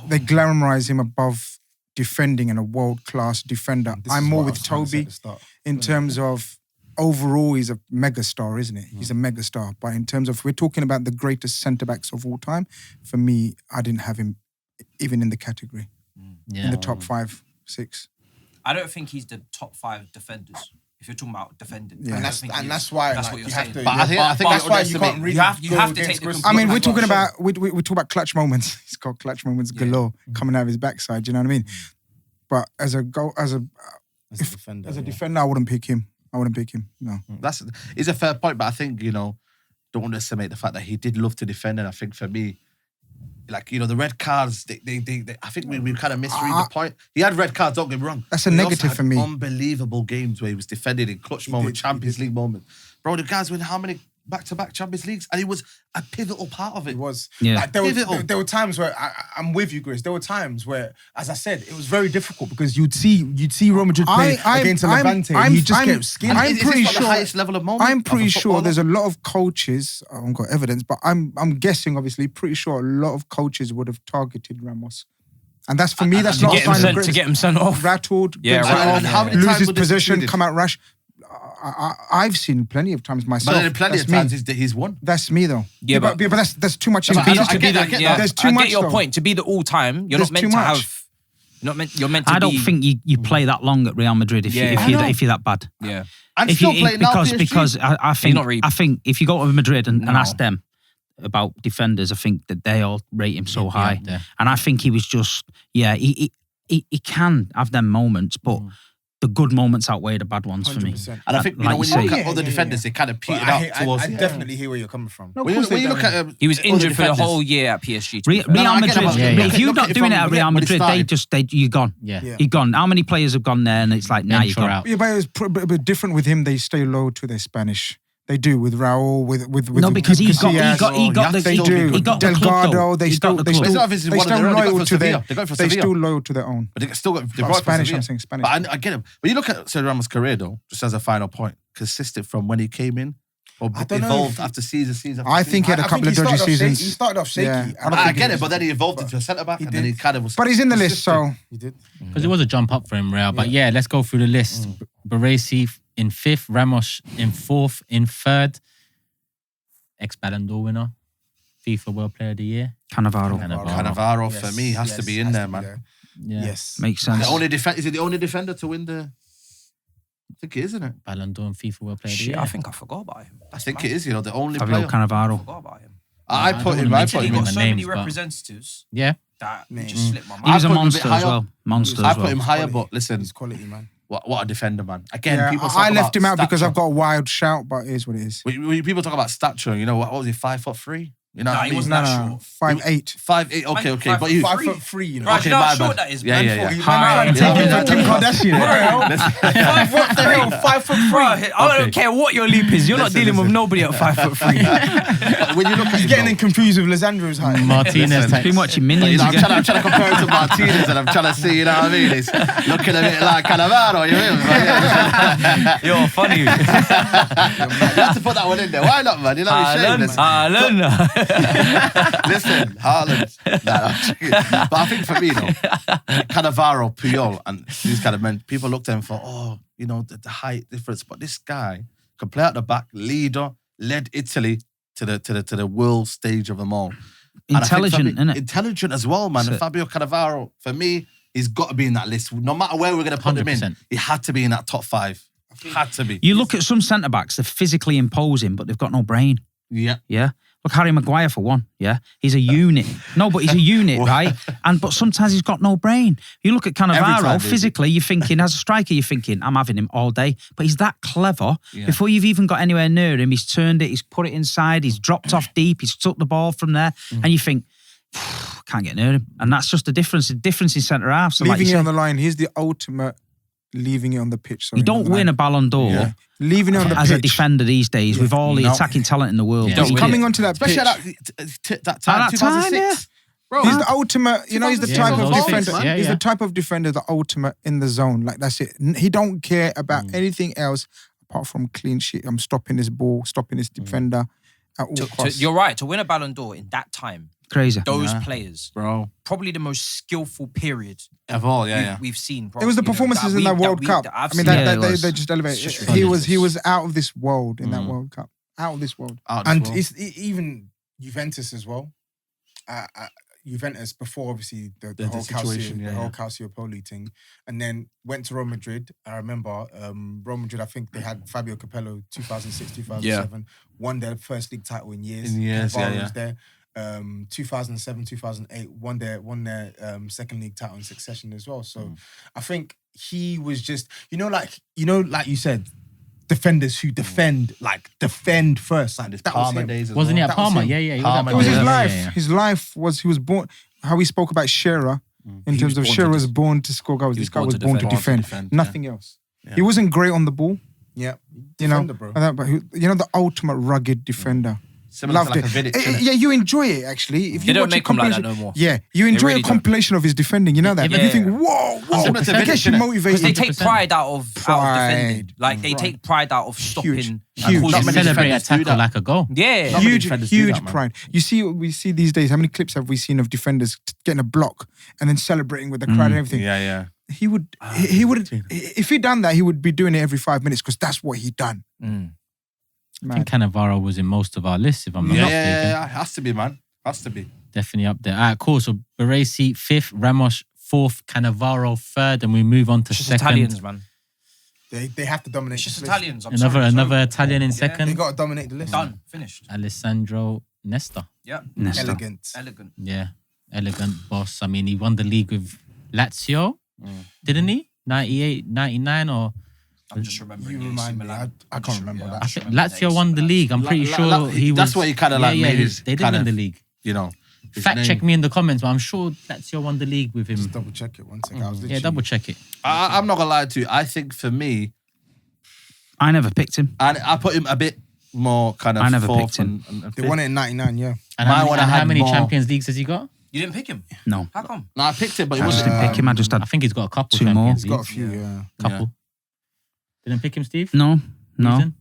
[SPEAKER 2] They glamorize him above defending and a world-class defender. I'm more with Toby in terms of overall he's a megastar, isn't it? He's a megastar. But in terms of, we're talking about the greatest centre-backs of all time, for me, I didn't have him even in the category, in the top 5, 6.
[SPEAKER 4] I don't think he's the top 5 defenders. If you're talking about defending,
[SPEAKER 2] Yeah.
[SPEAKER 4] I don't think he is.
[SPEAKER 2] that's why
[SPEAKER 4] That's
[SPEAKER 2] like,
[SPEAKER 4] what you're
[SPEAKER 2] you have
[SPEAKER 4] saying.
[SPEAKER 2] to.
[SPEAKER 5] But I think
[SPEAKER 2] that's
[SPEAKER 5] you
[SPEAKER 2] why you can't
[SPEAKER 5] underestimate-
[SPEAKER 2] really.
[SPEAKER 4] You have to
[SPEAKER 2] go
[SPEAKER 4] take
[SPEAKER 2] against
[SPEAKER 4] the
[SPEAKER 2] Chris.
[SPEAKER 4] complete-
[SPEAKER 2] I mean, we're talking
[SPEAKER 4] Sure.
[SPEAKER 2] about we talk about clutch moments. He's got clutch moments galore coming out of his backside. You know what I mean? But as a defender, I wouldn't pick him. No.
[SPEAKER 5] It's a fair point, but I think, don't underestimate the fact that he did love to defend. And I think for me, the red cards, they I think we kind of misread the point. He had red cards, don't get me wrong.
[SPEAKER 2] That's a
[SPEAKER 5] But he also
[SPEAKER 2] negative
[SPEAKER 5] had
[SPEAKER 2] for me.
[SPEAKER 5] Unbelievable games where he was defended in clutch moments, Champions League moments. Bro, the guys win how many back-to-back Champions Leagues? And he was a pivotal part of it.
[SPEAKER 2] It was.
[SPEAKER 3] Yeah.
[SPEAKER 2] Like, there were times where I'm with you, Grace. There were times where, as I said, it was very difficult because you'd see Real Madrid play against a Levante. And he just kept skinned.
[SPEAKER 5] And is this not the highest level of moment?
[SPEAKER 2] I'm pretty
[SPEAKER 5] of a
[SPEAKER 2] sure
[SPEAKER 5] footballer?
[SPEAKER 2] there's a lot of coaches. I haven't got evidence, but I'm guessing. Obviously, pretty sure a lot of coaches would have targeted Ramos. And that's for me. That's
[SPEAKER 6] To
[SPEAKER 2] not a
[SPEAKER 6] get him
[SPEAKER 2] sign of
[SPEAKER 6] sent, to get him sent off.
[SPEAKER 2] rattled,
[SPEAKER 6] Yeah,
[SPEAKER 2] gets
[SPEAKER 6] right.
[SPEAKER 2] off,
[SPEAKER 5] And how many
[SPEAKER 2] lose
[SPEAKER 5] times
[SPEAKER 2] his
[SPEAKER 5] would this
[SPEAKER 2] position,
[SPEAKER 5] be
[SPEAKER 2] come out rash. I've seen plenty of times myself.
[SPEAKER 5] But then plenty
[SPEAKER 2] That's
[SPEAKER 5] of times
[SPEAKER 2] me.
[SPEAKER 5] he's won.
[SPEAKER 2] That's me though.
[SPEAKER 6] Yeah, but-
[SPEAKER 2] but that's too much.
[SPEAKER 6] To be,
[SPEAKER 2] information.
[SPEAKER 6] to be the,
[SPEAKER 5] I get
[SPEAKER 6] yeah,
[SPEAKER 2] There's too
[SPEAKER 6] I
[SPEAKER 2] much,
[SPEAKER 6] get your
[SPEAKER 2] though.
[SPEAKER 6] point. To be the all-time, you're
[SPEAKER 2] There's
[SPEAKER 6] not meant
[SPEAKER 2] too
[SPEAKER 6] to
[SPEAKER 2] much.
[SPEAKER 6] have. You're meant to
[SPEAKER 3] I don't
[SPEAKER 6] be.
[SPEAKER 3] think you play that long at Real Madrid if
[SPEAKER 6] Yeah.
[SPEAKER 3] you're that bad.
[SPEAKER 6] Yeah.
[SPEAKER 5] And
[SPEAKER 3] If
[SPEAKER 5] still
[SPEAKER 3] you,
[SPEAKER 5] playing now PSG.
[SPEAKER 3] because I
[SPEAKER 6] not really-
[SPEAKER 3] think if you go to Madrid and
[SPEAKER 6] No.
[SPEAKER 3] ask them about defenders, I think that they all rate him so high,
[SPEAKER 1] yeah.
[SPEAKER 3] and I think he was just he can have them moments, but the good moments outweigh the bad ones for me.
[SPEAKER 2] 100%.
[SPEAKER 5] And I think,
[SPEAKER 3] Like
[SPEAKER 5] when you
[SPEAKER 3] you
[SPEAKER 5] look
[SPEAKER 3] say.
[SPEAKER 5] at other defenders, they kind of petered out towards the end.
[SPEAKER 2] definitely hear where you're coming from.
[SPEAKER 5] When you look at
[SPEAKER 6] He was
[SPEAKER 5] other
[SPEAKER 6] injured for the
[SPEAKER 5] defenders-
[SPEAKER 6] whole year at PSG. to be
[SPEAKER 3] Real
[SPEAKER 6] fair.
[SPEAKER 5] I get
[SPEAKER 3] Madrid,
[SPEAKER 5] it, but
[SPEAKER 1] yeah,
[SPEAKER 3] if you're
[SPEAKER 5] look
[SPEAKER 3] not
[SPEAKER 5] at it
[SPEAKER 3] doing it
[SPEAKER 5] from
[SPEAKER 3] at Real
[SPEAKER 5] when it
[SPEAKER 3] Madrid,
[SPEAKER 5] started.
[SPEAKER 3] you're gone.
[SPEAKER 1] Yeah.
[SPEAKER 3] You're gone. How many players have gone there and it's like, nah,
[SPEAKER 1] Then
[SPEAKER 3] you're
[SPEAKER 1] for
[SPEAKER 3] gone.
[SPEAKER 1] out.
[SPEAKER 2] Yeah, but it was a bit different with him. They stay loyal to their Spanish. They do with Raul, with
[SPEAKER 3] No, because he got the
[SPEAKER 2] they do.
[SPEAKER 3] he got the club,
[SPEAKER 2] Delgado,
[SPEAKER 3] though.
[SPEAKER 2] they
[SPEAKER 3] He
[SPEAKER 2] still
[SPEAKER 3] got the
[SPEAKER 2] they
[SPEAKER 3] club.
[SPEAKER 5] It's
[SPEAKER 2] still
[SPEAKER 5] not if it's
[SPEAKER 2] they
[SPEAKER 5] one of
[SPEAKER 2] still
[SPEAKER 5] their own, they got
[SPEAKER 2] loyal
[SPEAKER 5] for
[SPEAKER 2] to their
[SPEAKER 5] Sevilla. They got for
[SPEAKER 2] they
[SPEAKER 5] Sevilla.
[SPEAKER 2] still loyal to their own.
[SPEAKER 5] But they still got they
[SPEAKER 2] Oh,
[SPEAKER 5] brought
[SPEAKER 2] Spanish,
[SPEAKER 5] Sevilla.
[SPEAKER 2] I'm saying Spanish.
[SPEAKER 5] But I get him. When you look at Sergio Ramos' career, though, just as a final point, consistent from when he came in or
[SPEAKER 2] I don't know
[SPEAKER 5] evolved
[SPEAKER 2] if-
[SPEAKER 5] after season.
[SPEAKER 2] I think he had a couple of dodgy seasons.
[SPEAKER 7] He started off shaky.
[SPEAKER 2] Yeah.
[SPEAKER 7] I don't
[SPEAKER 5] I
[SPEAKER 7] think
[SPEAKER 5] get
[SPEAKER 7] he
[SPEAKER 5] it, but then he evolved into a centre back, and then he kind of was.
[SPEAKER 2] But he's in the list, so
[SPEAKER 7] He did.
[SPEAKER 1] Because it was a jump up for him, Real. But yeah, let's go through the list. Baresi in 5th, Ramos in 4th, in 3rd, ex-Ballon d'Or winner, FIFA World Player of the Year.
[SPEAKER 3] Cannavaro.
[SPEAKER 5] Cannavaro for me has to be in there, man.
[SPEAKER 1] Yeah.
[SPEAKER 7] Yes.
[SPEAKER 3] Makes sense.
[SPEAKER 5] Is it the only defender to win the? I think it is, isn't it?
[SPEAKER 1] Ballon d'Or and FIFA World Player of the
[SPEAKER 6] Shit,
[SPEAKER 1] Year.
[SPEAKER 6] I think I forgot about him.
[SPEAKER 5] I think it is. The only
[SPEAKER 3] Fabio
[SPEAKER 5] player.
[SPEAKER 3] Cannavaro.
[SPEAKER 6] Forgot about him.
[SPEAKER 5] I
[SPEAKER 1] don't
[SPEAKER 5] put him.
[SPEAKER 1] wanna
[SPEAKER 5] I
[SPEAKER 1] mention
[SPEAKER 5] put
[SPEAKER 4] He
[SPEAKER 5] him.
[SPEAKER 1] him
[SPEAKER 4] got
[SPEAKER 1] in
[SPEAKER 4] so
[SPEAKER 1] names,
[SPEAKER 4] many
[SPEAKER 1] but-
[SPEAKER 4] representatives
[SPEAKER 1] Yeah.
[SPEAKER 4] that it just slipped my mind.
[SPEAKER 3] He was
[SPEAKER 5] I
[SPEAKER 3] a
[SPEAKER 5] put him a bit
[SPEAKER 3] monster as
[SPEAKER 5] higher.
[SPEAKER 3] well. Monster
[SPEAKER 5] I
[SPEAKER 3] as
[SPEAKER 5] put
[SPEAKER 3] well.
[SPEAKER 5] him higher, but listen,
[SPEAKER 7] He's quality, man.
[SPEAKER 5] what a defender, man. Again,
[SPEAKER 2] yeah,
[SPEAKER 5] people.
[SPEAKER 2] I
[SPEAKER 5] talk
[SPEAKER 2] left
[SPEAKER 5] about
[SPEAKER 2] him out because
[SPEAKER 5] stature.
[SPEAKER 2] I've got a wild shout, but it is what it is.
[SPEAKER 5] When people talk about stature, what was he? 5'3", You know
[SPEAKER 4] Nah,
[SPEAKER 5] what I
[SPEAKER 4] he
[SPEAKER 5] mean?
[SPEAKER 4] wasn't that short.
[SPEAKER 2] 5'8".
[SPEAKER 5] 5'8", okay. But you...
[SPEAKER 2] 5'3", you know.
[SPEAKER 4] Right,
[SPEAKER 5] Okay,
[SPEAKER 4] you know
[SPEAKER 5] my
[SPEAKER 4] how short
[SPEAKER 5] bad.
[SPEAKER 4] that is,
[SPEAKER 5] Yeah,
[SPEAKER 4] man.
[SPEAKER 5] yeah, yeah.
[SPEAKER 4] Fuck,
[SPEAKER 2] Hi.
[SPEAKER 4] man.
[SPEAKER 2] Taking for Kim Kardashian.
[SPEAKER 4] What the hell? 5'3".
[SPEAKER 3] Bro, I don't care what your leap is. You're not dealing with nobody at 5'3".
[SPEAKER 5] When you look at
[SPEAKER 2] He's
[SPEAKER 5] him,
[SPEAKER 2] getting
[SPEAKER 5] though,
[SPEAKER 2] in confused with Lisandro's height.
[SPEAKER 1] Martinez.
[SPEAKER 3] He's been watching
[SPEAKER 5] you
[SPEAKER 3] Minions
[SPEAKER 5] know, I'm
[SPEAKER 3] again.
[SPEAKER 5] trying to compare it to Martinez, and I'm trying to see, you know what I mean? It's looking a bit like Cannavaro, you know?
[SPEAKER 3] You're funny.
[SPEAKER 5] You have to put that one in there. Why not, man? You know, you're shameless. Listen, Haaland. Nah, I'm joking. But I think for me, though, Cannavaro, Puyol, and these kind of men, people looked at him for, you know, the height difference. But this guy can play at the back, leader, led Italy to the world stage of them all.
[SPEAKER 3] Intelligent, innit?
[SPEAKER 5] Intelligent as well, man. And Fabio Cannavaro, for me, he's got to be in that list. No matter where we're going to put him in,
[SPEAKER 1] 100%.
[SPEAKER 5] he had to be in that top 5. Had to be.
[SPEAKER 3] You look at some centre-backs, they're physically imposing, but they've got no brain.
[SPEAKER 5] Yeah.
[SPEAKER 3] Yeah. Look, Harry Maguire for one. Yeah. He's a unit. No, but he's a unit, right? But sometimes he's got no brain. You look at Cannavaro, physically, you're thinking, as a striker, you're thinking, I'm having him all day. But he's that clever. Yeah. Before you've even got anywhere near him, he's turned it, he's put it inside, he's dropped off deep, he's took the ball from there. And you think, can't get near him. And that's just the difference in centre half. So
[SPEAKER 2] leaving it on the line, he's the ultimate leaving it on the pitch.
[SPEAKER 3] You don't win a Ballon d'Or
[SPEAKER 2] leaving it on the
[SPEAKER 3] as
[SPEAKER 2] pitch.
[SPEAKER 3] a defender these days with all the attacking talent in the world.
[SPEAKER 1] Yeah.
[SPEAKER 2] He's coming onto that pitch.
[SPEAKER 5] Especially at that time, 2006.
[SPEAKER 2] Bro, he's the ultimate, you know, he's the type of
[SPEAKER 1] 2006,
[SPEAKER 2] defender.
[SPEAKER 1] yeah,
[SPEAKER 2] He's
[SPEAKER 1] yeah.
[SPEAKER 2] the type of defender, the ultimate in the zone. Like, that's it. He don't care about anything else apart from clean sheet. I'm stopping this ball, stopping this defender at all costs.
[SPEAKER 6] You're right. To win a Ballon d'Or in that time,
[SPEAKER 3] Crazy.
[SPEAKER 6] those players,
[SPEAKER 5] Bro.
[SPEAKER 6] probably the most skillful period
[SPEAKER 5] Of all, yeah.
[SPEAKER 6] we've seen.
[SPEAKER 2] It was the performances in that World Cup. I mean, they just elevated. He was out of this world in that World Cup. Out of this world.
[SPEAKER 7] And it's even Juventus as well. Juventus before obviously the whole
[SPEAKER 5] situation,
[SPEAKER 7] the whole Calciopoli thing, and then went to Real Madrid. I remember Real Madrid. I think they had Fabio Capello 2006, 2007. Won their first league title in years. Cannavaro was there. 2007, 2008 won their second league title in succession as well. So I think he was just like you said, defenders who defend first. Like that was him.
[SPEAKER 5] Days as
[SPEAKER 1] Wasn't he
[SPEAKER 5] well.
[SPEAKER 1] at Parma?
[SPEAKER 2] him.
[SPEAKER 1] Yeah. He
[SPEAKER 5] Parma
[SPEAKER 2] It was his
[SPEAKER 5] Yeah,
[SPEAKER 2] life.
[SPEAKER 1] Yeah.
[SPEAKER 2] His life was, he was born, how we spoke about Shearer, in terms of Shearer was born to score goals. This guy was born to defend. Nothing else.
[SPEAKER 5] Yeah.
[SPEAKER 2] He wasn't great on the ball,
[SPEAKER 7] Yeah,
[SPEAKER 2] you know,
[SPEAKER 7] defender, bro.
[SPEAKER 2] but the ultimate rugged defender.
[SPEAKER 5] Similar
[SPEAKER 2] Loved
[SPEAKER 5] to like
[SPEAKER 2] it.
[SPEAKER 5] a Vidic, innit?
[SPEAKER 2] Yeah, you enjoy it actually. If
[SPEAKER 6] They
[SPEAKER 2] you
[SPEAKER 6] don't
[SPEAKER 2] watch a
[SPEAKER 6] make him like that
[SPEAKER 2] compilation-
[SPEAKER 6] no more.
[SPEAKER 2] Yeah, you enjoy
[SPEAKER 6] really
[SPEAKER 2] a compilation of his defending. You know that.
[SPEAKER 6] Yeah,
[SPEAKER 2] And you
[SPEAKER 6] yeah,
[SPEAKER 2] think,
[SPEAKER 6] yeah.
[SPEAKER 2] whoa.
[SPEAKER 5] Similar to
[SPEAKER 2] That gets you
[SPEAKER 5] Vidic, innit?
[SPEAKER 2] motivated.
[SPEAKER 6] Because they take pride out of defending.
[SPEAKER 2] Pride.
[SPEAKER 6] Like they take pride out of stopping.
[SPEAKER 2] Huge.
[SPEAKER 6] and
[SPEAKER 2] Huge.
[SPEAKER 6] causing
[SPEAKER 5] Not many
[SPEAKER 1] Celebrate a
[SPEAKER 5] defenders do
[SPEAKER 1] tackle
[SPEAKER 5] that.
[SPEAKER 1] like a goal.
[SPEAKER 6] Yeah.
[SPEAKER 5] Not many
[SPEAKER 2] Huge
[SPEAKER 5] defenders do that, man.
[SPEAKER 2] pride. You see what we see these days. How many clips have we seen of defenders getting a block and then celebrating with the crowd and everything?
[SPEAKER 5] Yeah.
[SPEAKER 2] He would, if he'd done that, he would be doing it every 5 minutes because that's what he'd done.
[SPEAKER 1] I think Cannavaro was in most of our lists, if I'm not mistaken.
[SPEAKER 5] Yeah. Has to be, man. Has to be.
[SPEAKER 1] Definitely up there. All right, cool. So Baresi 5th, Ramos 4th, Cannavaro 3rd, and we move on to
[SPEAKER 6] It's just
[SPEAKER 1] 2nd.
[SPEAKER 6] Italians, man.
[SPEAKER 7] They have to dominate.
[SPEAKER 6] It's just
[SPEAKER 7] this list.
[SPEAKER 6] Italians. I'm
[SPEAKER 1] Another
[SPEAKER 6] sorry.
[SPEAKER 1] Italian in
[SPEAKER 7] They
[SPEAKER 1] 2nd.
[SPEAKER 7] got to dominate the list.
[SPEAKER 6] Done. Finished.
[SPEAKER 1] Alessandro Nesta.
[SPEAKER 6] Yeah.
[SPEAKER 3] Nesta.
[SPEAKER 7] Elegant.
[SPEAKER 6] Elegant.
[SPEAKER 1] Yeah, elegant boss. I mean, he won the league with Lazio, didn't he? 98, 99 or...
[SPEAKER 6] I'm just remembering.
[SPEAKER 7] You remind me. I can't remember that.
[SPEAKER 1] I think Lazio won the league. I'm pretty sure he was...
[SPEAKER 5] That's why he kind of made his...
[SPEAKER 1] They did win the league.
[SPEAKER 5] You know. his
[SPEAKER 1] Fact
[SPEAKER 5] name.
[SPEAKER 1] check me in the comments, but I'm sure Lazio won the league with him.
[SPEAKER 7] Just double check it 1 second. I was
[SPEAKER 1] Yeah,
[SPEAKER 7] literally-
[SPEAKER 1] double check it.
[SPEAKER 5] I'm not going to lie to you. I think for me,
[SPEAKER 3] I never picked him.
[SPEAKER 5] and I put him a bit more kind of
[SPEAKER 3] I never
[SPEAKER 5] fourth
[SPEAKER 3] picked him.
[SPEAKER 5] and
[SPEAKER 7] They
[SPEAKER 5] fifth.
[SPEAKER 7] won it in '99. Yeah.
[SPEAKER 1] And
[SPEAKER 5] My
[SPEAKER 1] how
[SPEAKER 5] one
[SPEAKER 1] many,
[SPEAKER 5] I
[SPEAKER 1] and how
[SPEAKER 5] had
[SPEAKER 1] many
[SPEAKER 5] more.
[SPEAKER 1] Champions Leagues has he got?
[SPEAKER 6] You didn't pick him?
[SPEAKER 3] No.
[SPEAKER 6] How come?
[SPEAKER 5] No, I picked it, but it
[SPEAKER 3] I just
[SPEAKER 5] wasn't.
[SPEAKER 3] didn't pick him. I just
[SPEAKER 1] I
[SPEAKER 3] had
[SPEAKER 1] think he's got a couple
[SPEAKER 3] two more.
[SPEAKER 1] Champions
[SPEAKER 7] He's got a
[SPEAKER 1] Leagues.
[SPEAKER 7] few. Yeah.
[SPEAKER 1] Couple. Didn't pick him, Steve?
[SPEAKER 3] no.
[SPEAKER 1] Reason?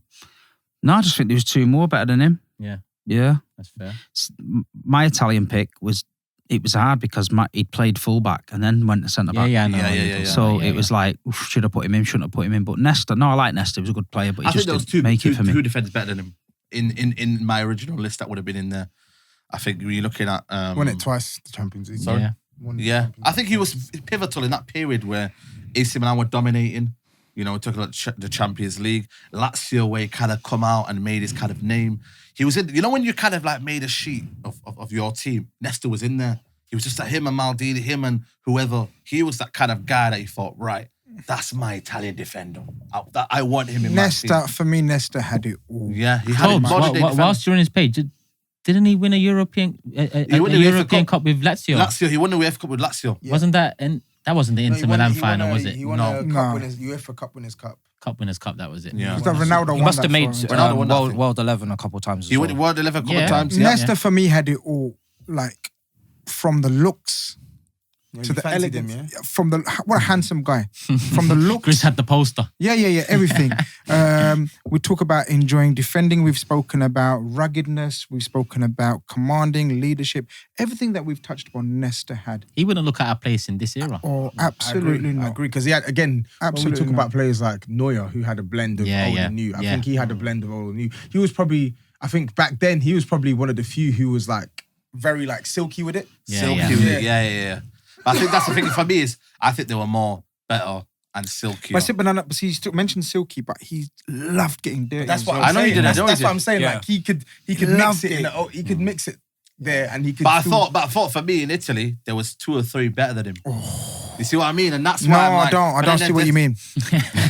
[SPEAKER 3] No, I just think there was two more better than him.
[SPEAKER 1] Yeah,
[SPEAKER 3] Yeah.
[SPEAKER 1] that's fair.
[SPEAKER 3] My Italian pick was hard because he'd played fullback and then went to centre back.
[SPEAKER 1] Yeah, I know.
[SPEAKER 5] Yeah.
[SPEAKER 3] So it was like, oof, should have put him in, shouldn't have put him in. But Nesta, no, I like Nesta. He was a good player, but he
[SPEAKER 5] I think
[SPEAKER 3] just
[SPEAKER 5] there was
[SPEAKER 3] didn't make it for me.
[SPEAKER 5] two defenders better than him in my original list that would have been in there. I think you're looking at
[SPEAKER 7] Won it twice. The Champions League.
[SPEAKER 5] Sorry?
[SPEAKER 1] Yeah.
[SPEAKER 7] Won the
[SPEAKER 5] Yeah,
[SPEAKER 7] Champions
[SPEAKER 5] I think he was pivotal in that period where AC Milan were dominating. You know, took the Champions League. Lazio, where he kind of come out and made his kind of name. He was in. You know when you kind of like made a sheet of your team. Nesta was in there. He was just like him and Maldini, him and whoever. He was that kind of guy that you thought, right, that's my Italian defender. I want him in my
[SPEAKER 2] Nesta,
[SPEAKER 5] team.
[SPEAKER 2] for me, Nesta had it all.
[SPEAKER 5] Yeah, he had it.
[SPEAKER 1] Tobes, whilst you're on his page, did Didn't he win a European European Cup with Lazio?
[SPEAKER 5] Lazio, he won the UEFA Cup with Lazio.
[SPEAKER 1] Yeah. Wasn't that? And that wasn't the Inter Milan final, was it?
[SPEAKER 7] He won a UEFA Cup Winners' Cup.
[SPEAKER 1] Cup Winners' Cup, that was it.
[SPEAKER 5] Yeah.
[SPEAKER 2] Ronaldo
[SPEAKER 6] He must have made
[SPEAKER 3] World 11 a couple of times.
[SPEAKER 5] He won World 11 a couple of times.
[SPEAKER 2] Nesta for me had it all, like from the looks.
[SPEAKER 7] Yeah,
[SPEAKER 2] to the elegance,
[SPEAKER 7] him,
[SPEAKER 2] from the what a handsome guy, from the looks.
[SPEAKER 1] Chris had the poster.
[SPEAKER 2] Yeah, everything. We talk about enjoying defending. We've spoken about ruggedness. We've spoken about commanding, leadership. Everything that we've touched upon, Nesta had.
[SPEAKER 1] He wouldn't look at a place in this era.
[SPEAKER 2] Oh, absolutely not.
[SPEAKER 7] I agree because he had when we talk about players like Neuer, who had a blend of old and new. I think he had a blend of old and new. He was probably, I think back then, he was probably one of the few who was like very like silky with it.
[SPEAKER 5] Yeah. But I think that's the thing for me is I think they were more better and silky.
[SPEAKER 2] But he still mentioned silky, but he loved getting dirty.
[SPEAKER 7] That's what
[SPEAKER 5] I know he did.
[SPEAKER 7] That's what I'm saying. Yeah. Like he could mix it. He could mix it there, and he could.
[SPEAKER 5] But I thought for me in Italy there was 2 or 3 better than him. You see what I mean? And that's why I'm like,
[SPEAKER 2] I don't see what you mean.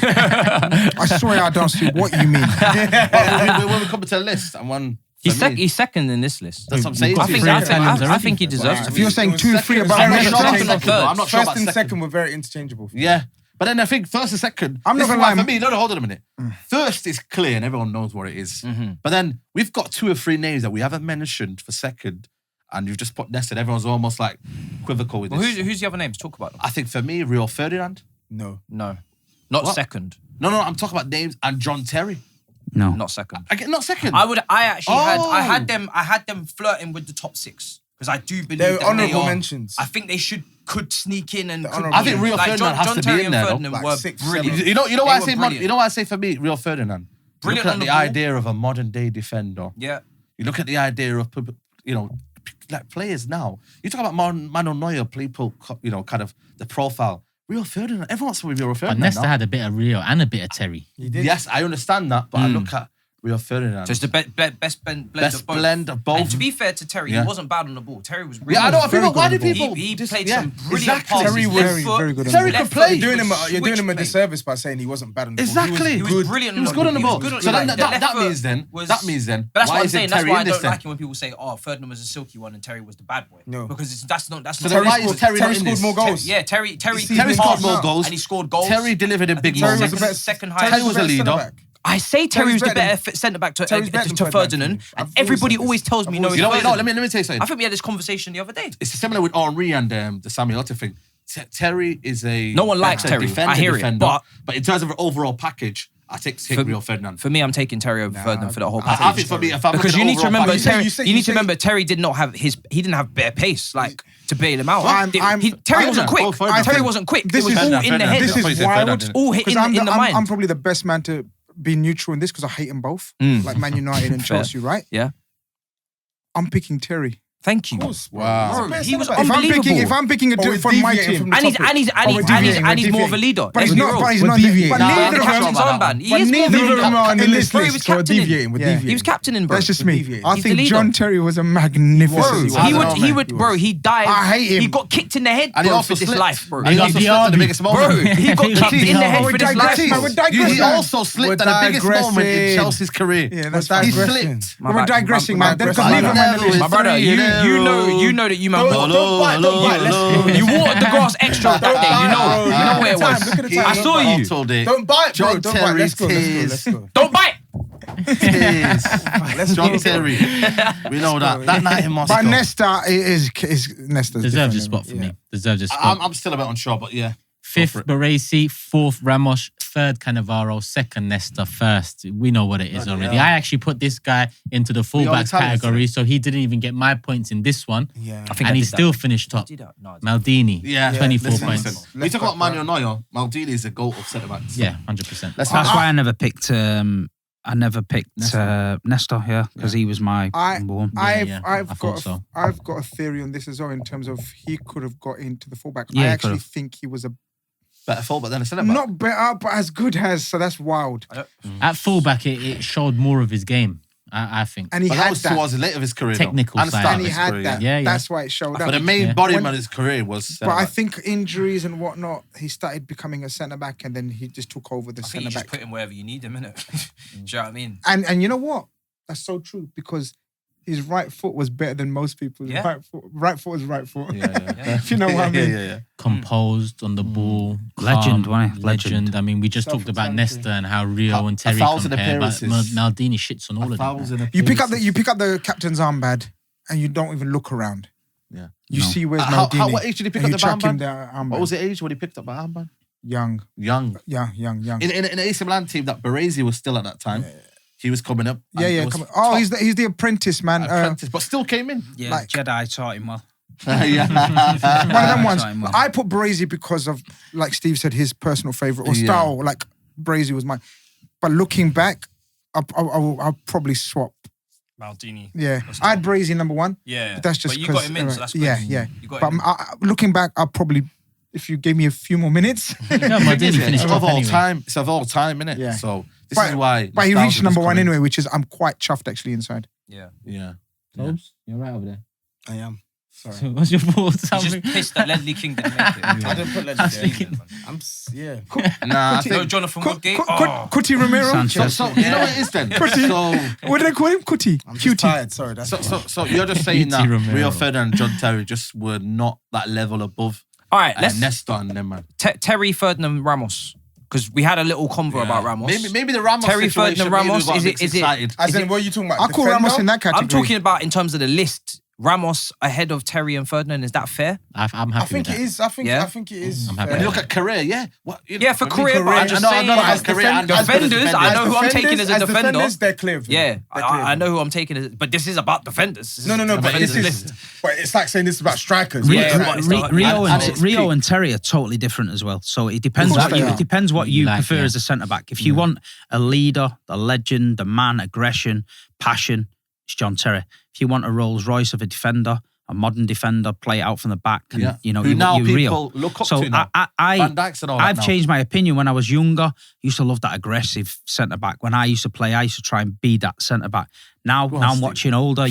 [SPEAKER 2] I swear I don't see what you mean.
[SPEAKER 5] But when we come to the list, and one.
[SPEAKER 6] He's second in this list.
[SPEAKER 5] That's what I'm saying.
[SPEAKER 6] I think he deserves to.
[SPEAKER 2] If you're saying 2, 3 above
[SPEAKER 5] I'm
[SPEAKER 7] First
[SPEAKER 5] not sure about
[SPEAKER 7] and second were very interchangeable.
[SPEAKER 5] Yeah. But then I think first and second,
[SPEAKER 2] I'm not gonna lie.
[SPEAKER 5] For me, no, hold on a minute. First is clear and everyone knows what it is. But then we've got 2 or 3 names that we haven't mentioned for second, and you've just put Nesta. Everyone's almost like equivocal with this.
[SPEAKER 6] Who's the other names? Talk about them.
[SPEAKER 5] I think for me, Rio Ferdinand.
[SPEAKER 7] No.
[SPEAKER 6] Not
[SPEAKER 5] What?
[SPEAKER 6] second.
[SPEAKER 5] No, I'm talking about names and John Terry.
[SPEAKER 3] No,
[SPEAKER 6] Not second.
[SPEAKER 5] Not second.
[SPEAKER 6] I had them flirting with the top 6 because I do believe
[SPEAKER 7] They're
[SPEAKER 6] that
[SPEAKER 7] honourable
[SPEAKER 6] they are,
[SPEAKER 7] mentions.
[SPEAKER 6] I think they could sneak in and.
[SPEAKER 5] I think Rio Ferdinand has to be in there.
[SPEAKER 6] Ferdinand
[SPEAKER 7] Like
[SPEAKER 6] were
[SPEAKER 7] 6,
[SPEAKER 6] brilliant.
[SPEAKER 7] 7.
[SPEAKER 5] You know why I
[SPEAKER 6] They
[SPEAKER 5] say
[SPEAKER 6] were brilliant.
[SPEAKER 5] you know why I say for me Rio Ferdinand.
[SPEAKER 6] Brilliant
[SPEAKER 5] You look
[SPEAKER 6] on
[SPEAKER 5] at
[SPEAKER 6] the
[SPEAKER 5] the
[SPEAKER 6] ball.
[SPEAKER 5] idea of a modern day defender.
[SPEAKER 6] Yeah.
[SPEAKER 5] You look at the idea of like players now. You talk about Manuel Neuer, people, kind of the profile. Rio Ferdinand. Everyone wants to be Rio
[SPEAKER 1] But
[SPEAKER 5] Ferdinand.
[SPEAKER 1] Nesta
[SPEAKER 5] now.
[SPEAKER 1] had a bit of Rio and a bit of Terry.
[SPEAKER 5] Yes, I understand that, but I look at Rio Ferdinand.
[SPEAKER 6] So it's the best blend of both.
[SPEAKER 5] both.
[SPEAKER 6] And to be fair to Terry, he wasn't bad on the ball. Terry was really
[SPEAKER 5] Yeah, I know.
[SPEAKER 2] very
[SPEAKER 5] Why
[SPEAKER 2] good
[SPEAKER 5] do
[SPEAKER 2] on the
[SPEAKER 5] people?
[SPEAKER 6] He
[SPEAKER 5] just-
[SPEAKER 6] played
[SPEAKER 5] yeah,
[SPEAKER 6] some brilliant
[SPEAKER 5] exactly.
[SPEAKER 6] passes.
[SPEAKER 2] Terry was
[SPEAKER 6] Left foot,
[SPEAKER 2] very good on
[SPEAKER 5] Terry
[SPEAKER 2] the
[SPEAKER 5] could
[SPEAKER 2] ball.
[SPEAKER 5] play.
[SPEAKER 7] You're
[SPEAKER 6] Switch
[SPEAKER 7] doing him a
[SPEAKER 6] play.
[SPEAKER 7] disservice by saying he wasn't bad on the ball.
[SPEAKER 5] Exactly.
[SPEAKER 6] He was brilliant.
[SPEAKER 5] He was good on the ball.
[SPEAKER 6] Good
[SPEAKER 5] So
[SPEAKER 6] like,
[SPEAKER 5] that
[SPEAKER 6] the left
[SPEAKER 5] means
[SPEAKER 6] foot
[SPEAKER 5] then.
[SPEAKER 6] was-
[SPEAKER 5] That means then.
[SPEAKER 6] But that's
[SPEAKER 5] why
[SPEAKER 6] what I'm
[SPEAKER 5] isn't
[SPEAKER 6] saying. That's
[SPEAKER 5] Terry
[SPEAKER 6] why I
[SPEAKER 5] in this
[SPEAKER 6] don't
[SPEAKER 5] then?
[SPEAKER 6] like it when people say, "Oh, Ferdinand was a silky one and Terry was the bad boy."
[SPEAKER 7] No.
[SPEAKER 6] Because that's not.
[SPEAKER 5] So then why is Terry not in
[SPEAKER 7] scored
[SPEAKER 5] this?
[SPEAKER 7] more goals.
[SPEAKER 6] Yeah, Terry
[SPEAKER 5] Terry
[SPEAKER 6] passed
[SPEAKER 5] scored more goals.
[SPEAKER 6] and he scored goals.
[SPEAKER 5] Terry delivered in big
[SPEAKER 6] Terry was
[SPEAKER 5] moments.
[SPEAKER 6] the best second
[SPEAKER 5] Terry
[SPEAKER 6] highest.
[SPEAKER 5] was a leader.
[SPEAKER 6] I say Terry was the
[SPEAKER 7] Terry's
[SPEAKER 6] better centre back to
[SPEAKER 7] Terry's better than
[SPEAKER 6] Ferdinand,
[SPEAKER 7] Ferdinand.
[SPEAKER 6] and
[SPEAKER 7] I've always
[SPEAKER 6] everybody
[SPEAKER 7] said this.
[SPEAKER 6] always tells me
[SPEAKER 7] I've
[SPEAKER 6] no.
[SPEAKER 7] always
[SPEAKER 6] It's
[SPEAKER 5] You know what? No,
[SPEAKER 6] Ferdinand.
[SPEAKER 5] let me tell you something.
[SPEAKER 6] I think we had this conversation the other day.
[SPEAKER 5] It's similar with Henri and the Samuel Eto'o thing. Terry is a
[SPEAKER 6] No one likes
[SPEAKER 5] better
[SPEAKER 6] Terry. I hear it,
[SPEAKER 5] defender,
[SPEAKER 6] but
[SPEAKER 5] in terms of an overall package, I take Rio Ferdinand.
[SPEAKER 6] For me, I'm taking Terry over Ferdinand for the whole
[SPEAKER 5] I
[SPEAKER 6] package.
[SPEAKER 5] think for me, if I'm
[SPEAKER 6] Because
[SPEAKER 5] looking
[SPEAKER 6] you
[SPEAKER 5] at
[SPEAKER 6] need to
[SPEAKER 5] overall
[SPEAKER 6] remember,
[SPEAKER 5] package-
[SPEAKER 6] Terry. You need to remember, Terry did not have he didn't have bare pace to bail him out. Terry wasn't quick. Terry wasn't quick. It was all in the head.
[SPEAKER 2] This is wild.
[SPEAKER 6] All hit in the mind.
[SPEAKER 2] I'm probably the best man to be neutral in this because I hate them both, like Man United and Chelsea, right?
[SPEAKER 6] Yeah.
[SPEAKER 2] I'm picking Terry.
[SPEAKER 6] Thank you.
[SPEAKER 5] Wow.
[SPEAKER 6] Bro, he was
[SPEAKER 2] If
[SPEAKER 6] unbelievable.
[SPEAKER 2] I'm picking a
[SPEAKER 7] But we're
[SPEAKER 2] from my
[SPEAKER 7] deviating
[SPEAKER 2] team,
[SPEAKER 7] from
[SPEAKER 6] And he's more of a leader.
[SPEAKER 2] but he's
[SPEAKER 6] Let's be
[SPEAKER 2] not.
[SPEAKER 6] real.
[SPEAKER 2] But he's
[SPEAKER 7] We're
[SPEAKER 2] not.
[SPEAKER 7] deviating.
[SPEAKER 2] But
[SPEAKER 7] Nah,
[SPEAKER 2] neither of
[SPEAKER 6] captain's
[SPEAKER 2] them.
[SPEAKER 6] armband. He
[SPEAKER 2] But
[SPEAKER 6] is more of a
[SPEAKER 2] neither of
[SPEAKER 6] leader.
[SPEAKER 2] them are on the
[SPEAKER 7] in
[SPEAKER 2] list.
[SPEAKER 7] this
[SPEAKER 6] Bro, he was
[SPEAKER 7] list. So we're
[SPEAKER 6] captaining.
[SPEAKER 7] deviating. We're
[SPEAKER 2] Yeah.
[SPEAKER 7] deviating.
[SPEAKER 6] He was captaining, bro.
[SPEAKER 2] That's just me.
[SPEAKER 7] Deviating.
[SPEAKER 2] I
[SPEAKER 6] He's the
[SPEAKER 2] think
[SPEAKER 6] leader.
[SPEAKER 2] John Terry was a magnificent.
[SPEAKER 6] Bro, he would, bro. He died.
[SPEAKER 2] I hate him.
[SPEAKER 6] He got kicked in the head,
[SPEAKER 5] And he
[SPEAKER 6] bro,
[SPEAKER 5] also
[SPEAKER 6] for this
[SPEAKER 5] slipped.
[SPEAKER 6] life, bro.
[SPEAKER 5] And he
[SPEAKER 1] got
[SPEAKER 5] also
[SPEAKER 1] the
[SPEAKER 5] slipped at the
[SPEAKER 1] army.
[SPEAKER 5] biggest
[SPEAKER 6] Bro,
[SPEAKER 5] moment.
[SPEAKER 6] he got kicked in the head
[SPEAKER 2] We're
[SPEAKER 6] for this life,
[SPEAKER 2] digressing.
[SPEAKER 6] bro.
[SPEAKER 2] We're
[SPEAKER 5] He
[SPEAKER 2] digressing.
[SPEAKER 5] also slipped at the biggest moment in Chelsea's career.
[SPEAKER 2] Yeah, that's
[SPEAKER 5] He
[SPEAKER 2] digressing.
[SPEAKER 5] slipped.
[SPEAKER 2] We're digressing, man. Because
[SPEAKER 7] My
[SPEAKER 2] neither of them are on the list.
[SPEAKER 6] My brother, you know that you man.
[SPEAKER 7] Don't bite. Let's go.
[SPEAKER 6] You watered the grass extra that day. You know where it was.
[SPEAKER 7] Look at the time.
[SPEAKER 6] I saw you.
[SPEAKER 7] Don't bite, bro.
[SPEAKER 5] John
[SPEAKER 7] Don't bite.
[SPEAKER 5] Terry
[SPEAKER 7] Let's go.
[SPEAKER 5] tears.
[SPEAKER 6] Don't bite.
[SPEAKER 5] John Terry. We know that. That night in Moscow.
[SPEAKER 2] But Nesta is Nesta's
[SPEAKER 1] Deserves a
[SPEAKER 2] different,
[SPEAKER 1] spot for
[SPEAKER 2] yeah.
[SPEAKER 1] me. Deserves a spot.
[SPEAKER 5] I'm still a bit unsure, but yeah.
[SPEAKER 1] Fifth, Baresi. Fourth, Ramos. Third, Cannavaro. Second, Nesta. First, we know what it is already. I actually put this guy into the fullbacks
[SPEAKER 5] Italians,
[SPEAKER 1] category, so he didn't even get my points in this one.
[SPEAKER 7] Yeah.
[SPEAKER 6] I think
[SPEAKER 1] And
[SPEAKER 6] I
[SPEAKER 1] he
[SPEAKER 6] did
[SPEAKER 1] still
[SPEAKER 6] that.
[SPEAKER 1] finished top.
[SPEAKER 6] Did that? No, I didn't.
[SPEAKER 1] Maldini,
[SPEAKER 5] Yeah.
[SPEAKER 1] 24
[SPEAKER 5] Listen,
[SPEAKER 1] points.
[SPEAKER 5] listen. We talk about Manuel Neuer. Maldini is a goat of centre backs.
[SPEAKER 1] Yeah, 100%.
[SPEAKER 5] That's
[SPEAKER 3] That's why I never picked. I never picked Nesta. Yeah, because he was my number one.
[SPEAKER 1] I
[SPEAKER 2] I've
[SPEAKER 1] thought
[SPEAKER 2] got
[SPEAKER 1] so.
[SPEAKER 2] I've got a theory on this as well in terms of he could have got into the fullback.
[SPEAKER 3] Yeah,
[SPEAKER 2] I
[SPEAKER 3] he
[SPEAKER 2] actually
[SPEAKER 3] could've.
[SPEAKER 2] think he was a
[SPEAKER 5] better fullback than a centre back.
[SPEAKER 2] not better, but as good as. So that's wild.
[SPEAKER 1] At fullback, it showed more of his game, I think.
[SPEAKER 2] And he
[SPEAKER 5] But
[SPEAKER 2] had
[SPEAKER 5] that was
[SPEAKER 2] that.
[SPEAKER 5] towards the late of his career.
[SPEAKER 1] Technical
[SPEAKER 5] though. And the
[SPEAKER 1] side.
[SPEAKER 5] start
[SPEAKER 2] And
[SPEAKER 5] of
[SPEAKER 2] he
[SPEAKER 5] his
[SPEAKER 2] had
[SPEAKER 5] career,
[SPEAKER 2] that.
[SPEAKER 1] Yeah, yeah.
[SPEAKER 2] That's why it showed
[SPEAKER 5] But
[SPEAKER 2] up.
[SPEAKER 5] the main
[SPEAKER 1] Yeah.
[SPEAKER 5] body man of his career was
[SPEAKER 2] But I
[SPEAKER 5] centre-back.
[SPEAKER 2] think injuries and whatnot, he started becoming a centre back, and then he just took over the
[SPEAKER 6] I think
[SPEAKER 2] centre
[SPEAKER 6] you just
[SPEAKER 2] back.
[SPEAKER 6] put him wherever you need him, innit? Do you know what I mean?
[SPEAKER 2] And you know what? That's so true because his right foot was better than most people's.
[SPEAKER 6] Yeah.
[SPEAKER 2] Right foot is right foot.
[SPEAKER 5] Yeah.
[SPEAKER 2] If you know what I mean.
[SPEAKER 5] Yeah.
[SPEAKER 1] Composed on the ball.
[SPEAKER 3] Legend,
[SPEAKER 1] calm,
[SPEAKER 3] wasn't he?
[SPEAKER 1] Legend. I mean, we just talked about Nesta and how Rio and Terry
[SPEAKER 5] 1,000
[SPEAKER 1] compare, but
[SPEAKER 5] appearances.
[SPEAKER 1] Maldini shits on all of them.
[SPEAKER 2] You pick up the captain's armband and you don't even look around.
[SPEAKER 5] Yeah.
[SPEAKER 2] You see where's Maldini.
[SPEAKER 5] What age did he pick up the armband? What was the age when he picked up the armband?
[SPEAKER 2] Young.
[SPEAKER 5] Young. In an AC Milan team that Baresi was still at that time. He was coming up.
[SPEAKER 2] He's the apprentice, man.
[SPEAKER 5] But still came in.
[SPEAKER 3] Yeah, like, Jedi taught him well.
[SPEAKER 2] One of them ones. I put Baresi because of, like Steve said, his personal favourite or style. Like Baresi was mine. But looking back, I'll probably swap.
[SPEAKER 8] Maldini.
[SPEAKER 2] Yeah, I had Baresi number one.
[SPEAKER 8] Yeah,
[SPEAKER 2] but that's just
[SPEAKER 8] because you got him in, so that's good.
[SPEAKER 2] Yeah. But looking back, I'll probably, if you gave me a few more minutes.
[SPEAKER 1] Maldini finished
[SPEAKER 5] of all time. It's of all time, innit?
[SPEAKER 2] Yeah.
[SPEAKER 5] So this is why.
[SPEAKER 2] But he reached number one anyway, which is I'm quite chuffed actually inside.
[SPEAKER 6] Yeah.
[SPEAKER 1] Tobes, you're right over there.
[SPEAKER 7] I am. Sorry.
[SPEAKER 1] So what's your thoughts?
[SPEAKER 6] I'm just pissed that Ledley King didn't make it.
[SPEAKER 7] I didn't put Ledley King.
[SPEAKER 5] Nah,
[SPEAKER 6] no Jonathan Woodgate.
[SPEAKER 2] Cuti Romero.
[SPEAKER 5] So you know what it is then?
[SPEAKER 2] What did I call him? Cuti.
[SPEAKER 7] I'm just tired. Sorry.
[SPEAKER 5] So you're just saying that Rio Ferdinand and John Terry just were not that level above.
[SPEAKER 6] All right, let's
[SPEAKER 5] Nesta and them, man.
[SPEAKER 6] Terry Ferdinand Ramos. Because we had a little convo about Ramos.
[SPEAKER 5] Maybe the Ramos
[SPEAKER 6] Terry
[SPEAKER 5] situation.
[SPEAKER 6] Ferdinand Ramos,
[SPEAKER 5] is it?
[SPEAKER 7] As in, what are you talking about?
[SPEAKER 2] I call Ramos in that category.
[SPEAKER 6] I'm talking about in terms of the list. Ramos ahead of Terry and Ferdinand. Is that fair?
[SPEAKER 1] I'm happy.
[SPEAKER 7] I think it is. I think it is.
[SPEAKER 1] I'm happy.
[SPEAKER 5] When you look at career, yeah.
[SPEAKER 6] For career, but I'm just saying.
[SPEAKER 7] As
[SPEAKER 6] defenders, I know who I'm taking as a defender.
[SPEAKER 7] Defenders, they're clear.
[SPEAKER 6] Yeah, I know who I'm taking as. But this is about defenders.
[SPEAKER 7] No. But this is. But it's like saying this is about strikers.
[SPEAKER 3] Rio and Terry are totally different as well. So it depends what you prefer as a centre back. If you want a leader, a legend, a man, aggression, passion, it's John Terry. If you want a Rolls Royce of a defender, a modern defender, play it out from the back, and you Rio.
[SPEAKER 5] Look up
[SPEAKER 3] so
[SPEAKER 5] to now. Van Dijk's and all
[SPEAKER 3] I've
[SPEAKER 5] that
[SPEAKER 3] changed my opinion. When I was younger, I used to love that aggressive centre back. When I used to play, I used to try and be that centre back. Now I'm watching older. I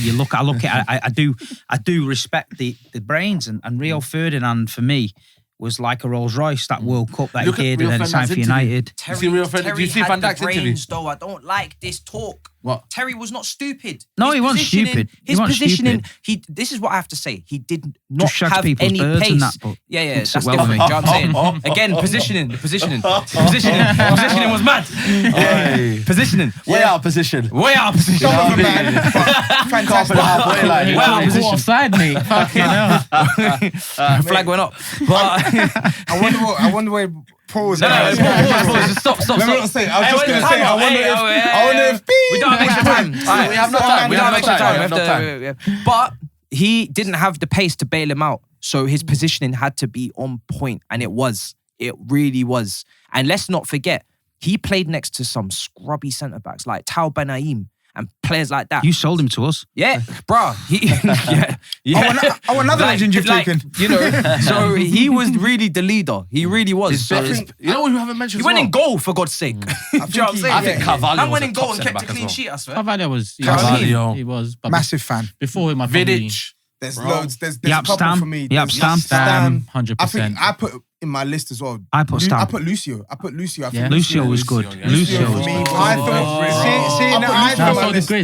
[SPEAKER 3] do respect the brains and Rio Ferdinand for me was like a Rolls Royce, that World Cup that he did, and then it's time for United.
[SPEAKER 6] Terry,
[SPEAKER 5] do you see Van Dijk's interview?
[SPEAKER 6] Though I don't like this talk.
[SPEAKER 5] What?
[SPEAKER 6] Terry was not stupid.
[SPEAKER 3] No, he wasn't stupid.
[SPEAKER 6] His positioning. This is what I have to say. He did not have any pace.
[SPEAKER 3] And that,
[SPEAKER 6] that's different. You know what I'm saying? Again, positioning was mad. Positioning.
[SPEAKER 5] Way out of position.
[SPEAKER 6] Way out of position.
[SPEAKER 2] Fantastic.
[SPEAKER 5] Way
[SPEAKER 1] out of position. Offside, mate. Fucking hell.
[SPEAKER 6] Flag went up. But
[SPEAKER 2] I wonder where pause.
[SPEAKER 6] Stop.
[SPEAKER 7] Let me not say. I was just going to say. I wonder if.
[SPEAKER 6] We don't have extra time.
[SPEAKER 5] We have no time.
[SPEAKER 6] We don't have extra time. But he didn't have the pace to bail him out. So his positioning had to be on point. And it was. It really was. And let's not forget, he played next to some scrubby centre-backs like Tal Benaim and players like that.
[SPEAKER 3] You sold him to us.
[SPEAKER 6] Yeah, bruh.
[SPEAKER 2] Another legend you've taken.
[SPEAKER 6] You know, so he was really the leader. He really was.
[SPEAKER 5] You know what you haven't mentioned?
[SPEAKER 6] He went in goal, for God's sake. Do you know what I'm saying?
[SPEAKER 5] I think Carvalho
[SPEAKER 6] went in goal and kept a clean sheet, I swear.
[SPEAKER 1] Carvalho was. He was. But
[SPEAKER 2] massive fan.
[SPEAKER 1] Before him,
[SPEAKER 5] Vidic.
[SPEAKER 7] There's loads. There's a couple for me.
[SPEAKER 1] Stam, 100%.
[SPEAKER 7] I think I put in my list as well.
[SPEAKER 3] I put Stam.
[SPEAKER 7] I put Lucio. I think
[SPEAKER 3] Lucio was good. Lucio was good.
[SPEAKER 2] I thought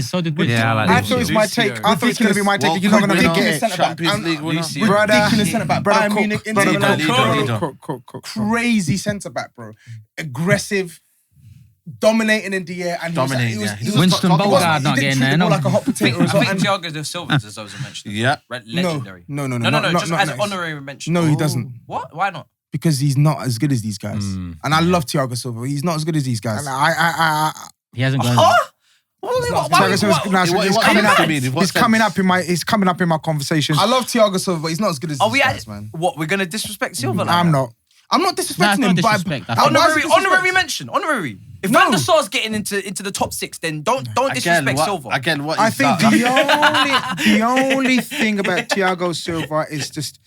[SPEAKER 1] so did Grizz.
[SPEAKER 3] Yeah,
[SPEAKER 2] I thought it was my take. I thought it was going to be my take. You're not going to get it.
[SPEAKER 5] Champions League winner.
[SPEAKER 7] Ridiculous centre back. Bayern Munich.
[SPEAKER 5] Leader.
[SPEAKER 7] Crazy centre back, bro. Aggressive. Dominating in the air and
[SPEAKER 5] dominating.
[SPEAKER 3] Winston Bogarde not getting there. No,
[SPEAKER 7] like a hot potato.
[SPEAKER 6] I think Thiago Silva deserves a mention.
[SPEAKER 5] Yeah,
[SPEAKER 6] legendary.
[SPEAKER 7] No.
[SPEAKER 6] Just as an honorary mention.
[SPEAKER 7] No, he doesn't.
[SPEAKER 6] What? Why not?
[SPEAKER 7] Because he's not as good as these guys. And I love Thiago Silva. He's not as good as these guys.
[SPEAKER 1] He hasn't got.
[SPEAKER 2] He's coming up in my conversations.
[SPEAKER 7] I love Thiago Silva, but he's not as good as these guys, man.
[SPEAKER 6] What, we're gonna disrespect Silva?
[SPEAKER 2] I'm not
[SPEAKER 6] disrespecting him. Honorary mention. Honorary. If Van der Sar's getting into the top 6, then don't disrespect Silva.
[SPEAKER 2] I think the only thing about Thiago Silva is just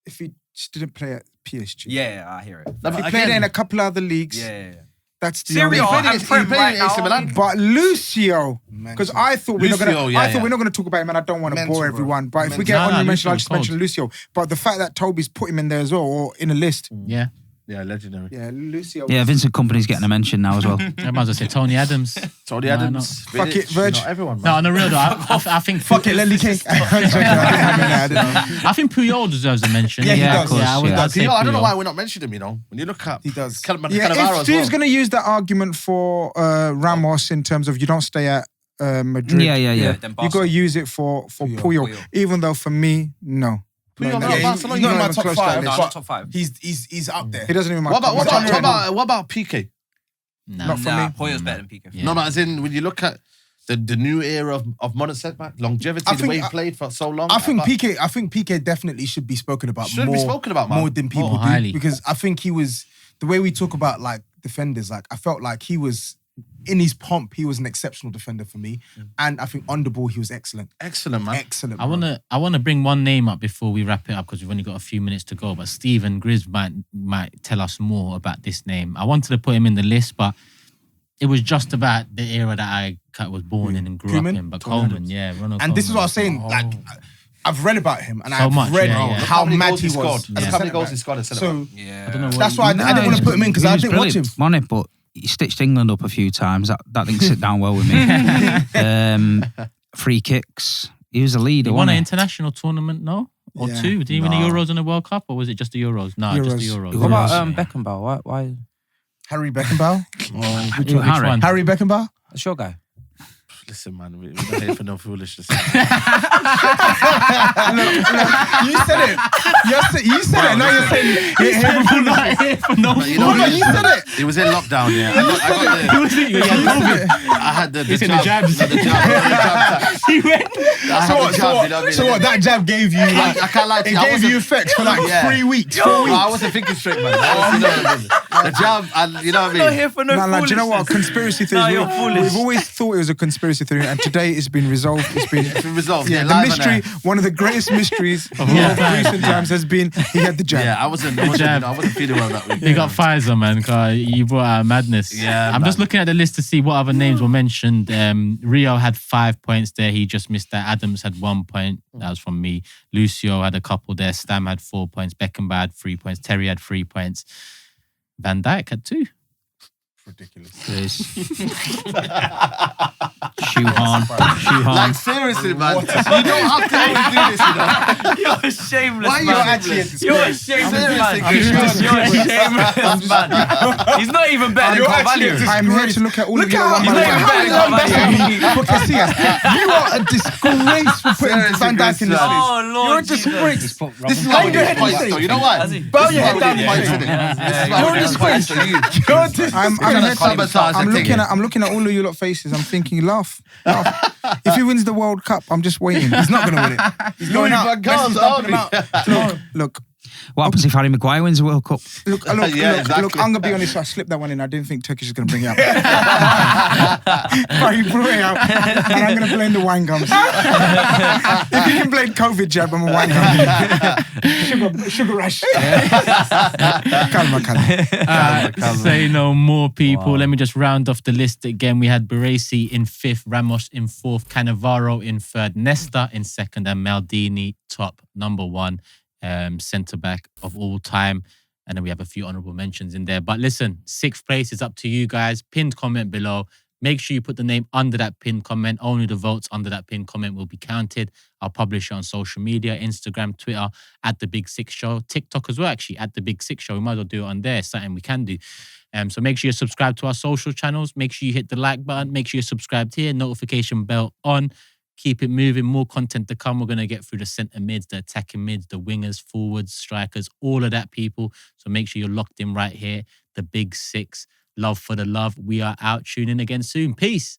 [SPEAKER 2] if he just didn't play at PSG.
[SPEAKER 6] Yeah, I hear it.
[SPEAKER 2] If he played in a couple other leagues.
[SPEAKER 6] Yeah.
[SPEAKER 2] That's the
[SPEAKER 6] Serie A and Prem right now.
[SPEAKER 2] But Lucio, because I thought we're not going to talk about him, and I don't want to bore everyone. But if we get honorary mention, I'll just mention Lucio. But the fact that Toby's put him in there as well, or in a list,
[SPEAKER 5] Yeah, legendary.
[SPEAKER 2] Yeah, Lucio.
[SPEAKER 3] Yeah, Vincent Kompany's getting a mention now as well.
[SPEAKER 1] I might as well say Tony Adams.
[SPEAKER 5] Tony Adams.
[SPEAKER 2] Fuck it, Virg.
[SPEAKER 5] Not everyone, man.
[SPEAKER 1] No, on the real though, I think
[SPEAKER 2] Fuck it, Leslie King.
[SPEAKER 1] I think Puyol deserves a mention.
[SPEAKER 2] Yeah, he does.
[SPEAKER 3] Of course,
[SPEAKER 1] I'd say
[SPEAKER 5] I don't know
[SPEAKER 1] Puyol.
[SPEAKER 5] why we're not mentioning him, you know. When you look at
[SPEAKER 2] He does.
[SPEAKER 5] Cannavaro
[SPEAKER 2] If
[SPEAKER 5] as
[SPEAKER 2] Steve's
[SPEAKER 5] well.
[SPEAKER 2] going to use that argument for Ramos in terms of you don't stay at Madrid,
[SPEAKER 3] Yeah.
[SPEAKER 6] Then
[SPEAKER 2] you
[SPEAKER 6] Barca.
[SPEAKER 2] got to use it for Puyol. Even though for me, no.
[SPEAKER 5] Puyol,
[SPEAKER 2] No,
[SPEAKER 5] no,
[SPEAKER 2] he's
[SPEAKER 5] Barcelona,
[SPEAKER 2] not
[SPEAKER 7] in my
[SPEAKER 2] even
[SPEAKER 7] top
[SPEAKER 2] close to
[SPEAKER 7] five.
[SPEAKER 2] that
[SPEAKER 6] No,
[SPEAKER 2] list.
[SPEAKER 6] not top 5.
[SPEAKER 7] He's up there.
[SPEAKER 2] He doesn't even.
[SPEAKER 5] What
[SPEAKER 2] my top 10.
[SPEAKER 5] about Piqué?
[SPEAKER 1] Nah.
[SPEAKER 2] Not for me.
[SPEAKER 6] Hoyer's better than Piqué.
[SPEAKER 1] Yeah.
[SPEAKER 5] No, as in when you look at the new era of modern centre-back, longevity,
[SPEAKER 7] I
[SPEAKER 5] the way he
[SPEAKER 7] think-
[SPEAKER 5] played for so long.
[SPEAKER 7] I think
[SPEAKER 5] but
[SPEAKER 7] Piqué definitely should be spoken about
[SPEAKER 5] Should
[SPEAKER 7] more.
[SPEAKER 5] be spoken about, man.
[SPEAKER 7] more than people
[SPEAKER 1] More highly.
[SPEAKER 7] do, because I think he was the way we talk about like defenders. Like I felt like he was in his pomp. He was an exceptional defender for me, and I think on the ball he was excellent.
[SPEAKER 5] excellent, man.
[SPEAKER 7] Excellent.
[SPEAKER 1] I wanna bring one name up before we wrap it up because we've only got a few minutes to go. But Stephen Grizz might tell us more about this name. I wanted to put him in the list, but it was just about the era that I was born in and grew
[SPEAKER 7] Koeman?
[SPEAKER 1] up in. But
[SPEAKER 7] Tony
[SPEAKER 1] Coleman, yeah, Ronald
[SPEAKER 7] And this is
[SPEAKER 1] Koeman.
[SPEAKER 7] what I was saying. Like I've read about him, and
[SPEAKER 1] So
[SPEAKER 7] I've
[SPEAKER 1] much,
[SPEAKER 7] read
[SPEAKER 1] yeah, yeah.
[SPEAKER 7] how
[SPEAKER 5] many
[SPEAKER 7] mad
[SPEAKER 5] goals
[SPEAKER 7] he
[SPEAKER 5] he
[SPEAKER 7] was.
[SPEAKER 5] scored.
[SPEAKER 7] as a
[SPEAKER 5] Look how many
[SPEAKER 7] centre
[SPEAKER 5] goals
[SPEAKER 7] back.
[SPEAKER 5] he scored as a
[SPEAKER 7] So
[SPEAKER 5] centre-back.
[SPEAKER 6] Yeah.
[SPEAKER 1] I don't know what
[SPEAKER 7] that's why I didn't want to put him in because I didn't watch him.
[SPEAKER 3] Wasn't it? But he stitched England up a few times. That didn't sit down well with me. Free kicks. He was a leader.
[SPEAKER 1] He won an
[SPEAKER 3] wasn't
[SPEAKER 1] international tournament, no? Or
[SPEAKER 2] Yeah.
[SPEAKER 1] two? Did he win the Euros and the World Cup, or was it just the Euros? No, just the Euros.
[SPEAKER 6] What about
[SPEAKER 1] Yeah.
[SPEAKER 6] Beckenbauer? Why?
[SPEAKER 7] Harry Beckenbauer.
[SPEAKER 1] Which one?
[SPEAKER 7] Harry Beckenbauer.
[SPEAKER 6] That's your guy.
[SPEAKER 5] Listen, man, we're not here for no foolishness.
[SPEAKER 7] You said it. You said it. Now you're saying
[SPEAKER 1] We're not here for no
[SPEAKER 5] But you know,
[SPEAKER 7] No, you said it.
[SPEAKER 5] He was in lockdown, yeah. I had the
[SPEAKER 1] It's in the
[SPEAKER 5] jab.
[SPEAKER 1] jabs.
[SPEAKER 5] The jab.
[SPEAKER 1] He went.
[SPEAKER 7] So what? That jab gave you like
[SPEAKER 5] I can't lie to
[SPEAKER 7] it
[SPEAKER 5] you. I
[SPEAKER 7] gave
[SPEAKER 5] wasn't-
[SPEAKER 7] you effects for like
[SPEAKER 5] Yeah.
[SPEAKER 7] 3 weeks.
[SPEAKER 5] No, I wasn't thinking straight, man. The jab, and you know what I mean?
[SPEAKER 6] here for no
[SPEAKER 2] No, do you know what? Conspiracy theories.
[SPEAKER 6] you're foolish.
[SPEAKER 2] We've always thought it was a conspiracy theory, and today it's been resolved. It's been
[SPEAKER 5] Resolved.
[SPEAKER 2] yeah,
[SPEAKER 5] Yeah,
[SPEAKER 2] the
[SPEAKER 5] live
[SPEAKER 2] mystery.
[SPEAKER 5] and air.
[SPEAKER 2] One of the greatest mysteries of recent times has been he had the jab.
[SPEAKER 5] Yeah, I wasn't feeling well that week.
[SPEAKER 1] He got Pfizer, man. 'Cause you brought out madness.
[SPEAKER 5] Yeah,
[SPEAKER 1] I'm just
[SPEAKER 5] man.
[SPEAKER 1] looking at the list to see what other names were mentioned. Rio had 5 points there. He just missed that. Adams had 1 point. That was from me. Lucio had a couple there. Stam had 4 points. Beckenbauer had 3 points. Terry had 3 points. Van Dijk had 2.
[SPEAKER 7] Ridiculous.
[SPEAKER 3] Shoehorn.
[SPEAKER 5] Like seriously, man, you don't have to always do this, you know.
[SPEAKER 6] You're a shameless
[SPEAKER 5] Why are you
[SPEAKER 6] man.
[SPEAKER 5] actually?
[SPEAKER 6] You're a shameless man.
[SPEAKER 5] Seriously,
[SPEAKER 6] You're a shameless man. He's not even better than Carvalho.
[SPEAKER 2] I'm here to look at all of
[SPEAKER 7] Look
[SPEAKER 2] you.
[SPEAKER 7] at
[SPEAKER 2] one
[SPEAKER 6] He's
[SPEAKER 2] by
[SPEAKER 6] not
[SPEAKER 2] one.
[SPEAKER 6] even better than Carvalho.
[SPEAKER 7] For Casillas. You are a disgrace for putting
[SPEAKER 5] Seriously,
[SPEAKER 7] Van Dijk in this
[SPEAKER 5] Chris,
[SPEAKER 7] list.
[SPEAKER 6] Oh, Lord
[SPEAKER 7] You're a
[SPEAKER 6] Jesus.
[SPEAKER 7] disgrace. This is
[SPEAKER 5] How
[SPEAKER 7] how
[SPEAKER 5] you
[SPEAKER 7] you
[SPEAKER 5] get
[SPEAKER 7] get
[SPEAKER 5] points,
[SPEAKER 7] points.
[SPEAKER 5] though? You know what?
[SPEAKER 6] Has he?
[SPEAKER 7] Bow your head down.
[SPEAKER 5] Points, innit? This is why
[SPEAKER 7] You're
[SPEAKER 5] we're
[SPEAKER 7] a
[SPEAKER 5] getting points for you.
[SPEAKER 7] You're a disgrace.
[SPEAKER 2] I'm
[SPEAKER 5] trying to
[SPEAKER 2] here to-
[SPEAKER 5] sabotage the
[SPEAKER 2] I'm
[SPEAKER 5] thing, yeah.
[SPEAKER 2] looking at all of you lot faces. I'm thinking, laugh. If he wins the World Cup, I'm just waiting.
[SPEAKER 7] He's not going to win it. He's going out. Messi's dumping him out.
[SPEAKER 2] Look,
[SPEAKER 3] What happens if Harry Maguire wins the World Cup?
[SPEAKER 2] look.
[SPEAKER 5] Yeah,
[SPEAKER 2] Look,
[SPEAKER 5] exactly.
[SPEAKER 2] I'm gonna be honest. I slipped that one in. I didn't think Turkish is gonna bring it out. But he brought it out, and I'm gonna blame the wine gums. If you can blame COVID jab, I'm a wine gum. Sugar rush. Calma.
[SPEAKER 1] Say no more, people. Let me just round off the list again. We had Baresi in 5th, Ramos in 4th, Cannavaro in 3rd, Nesta in 2nd, and Maldini top number 1 centre-back of all time. And then we have a few honourable mentions in there. But listen, 6th place is up to you guys. Pinned comment below. Make sure you put the name under that pinned comment. Only the votes under that pinned comment will be counted. I'll publish it on social media, Instagram, Twitter, at The Big Six Show. TikTok as well, actually, at The Big Six Show. We might as well do it on there. Something we can do. So make sure you subscribe to our social channels. Make sure you hit the like button. Make sure you're subscribed here. Notification bell on. Keep it moving. More content to come. We're going to get through the centre mids, the attacking mids, the wingers, forwards, strikers, all of that, people. So make sure you're locked in right here. The Big Six. Love for the love. We are out. Tune in again soon. Peace.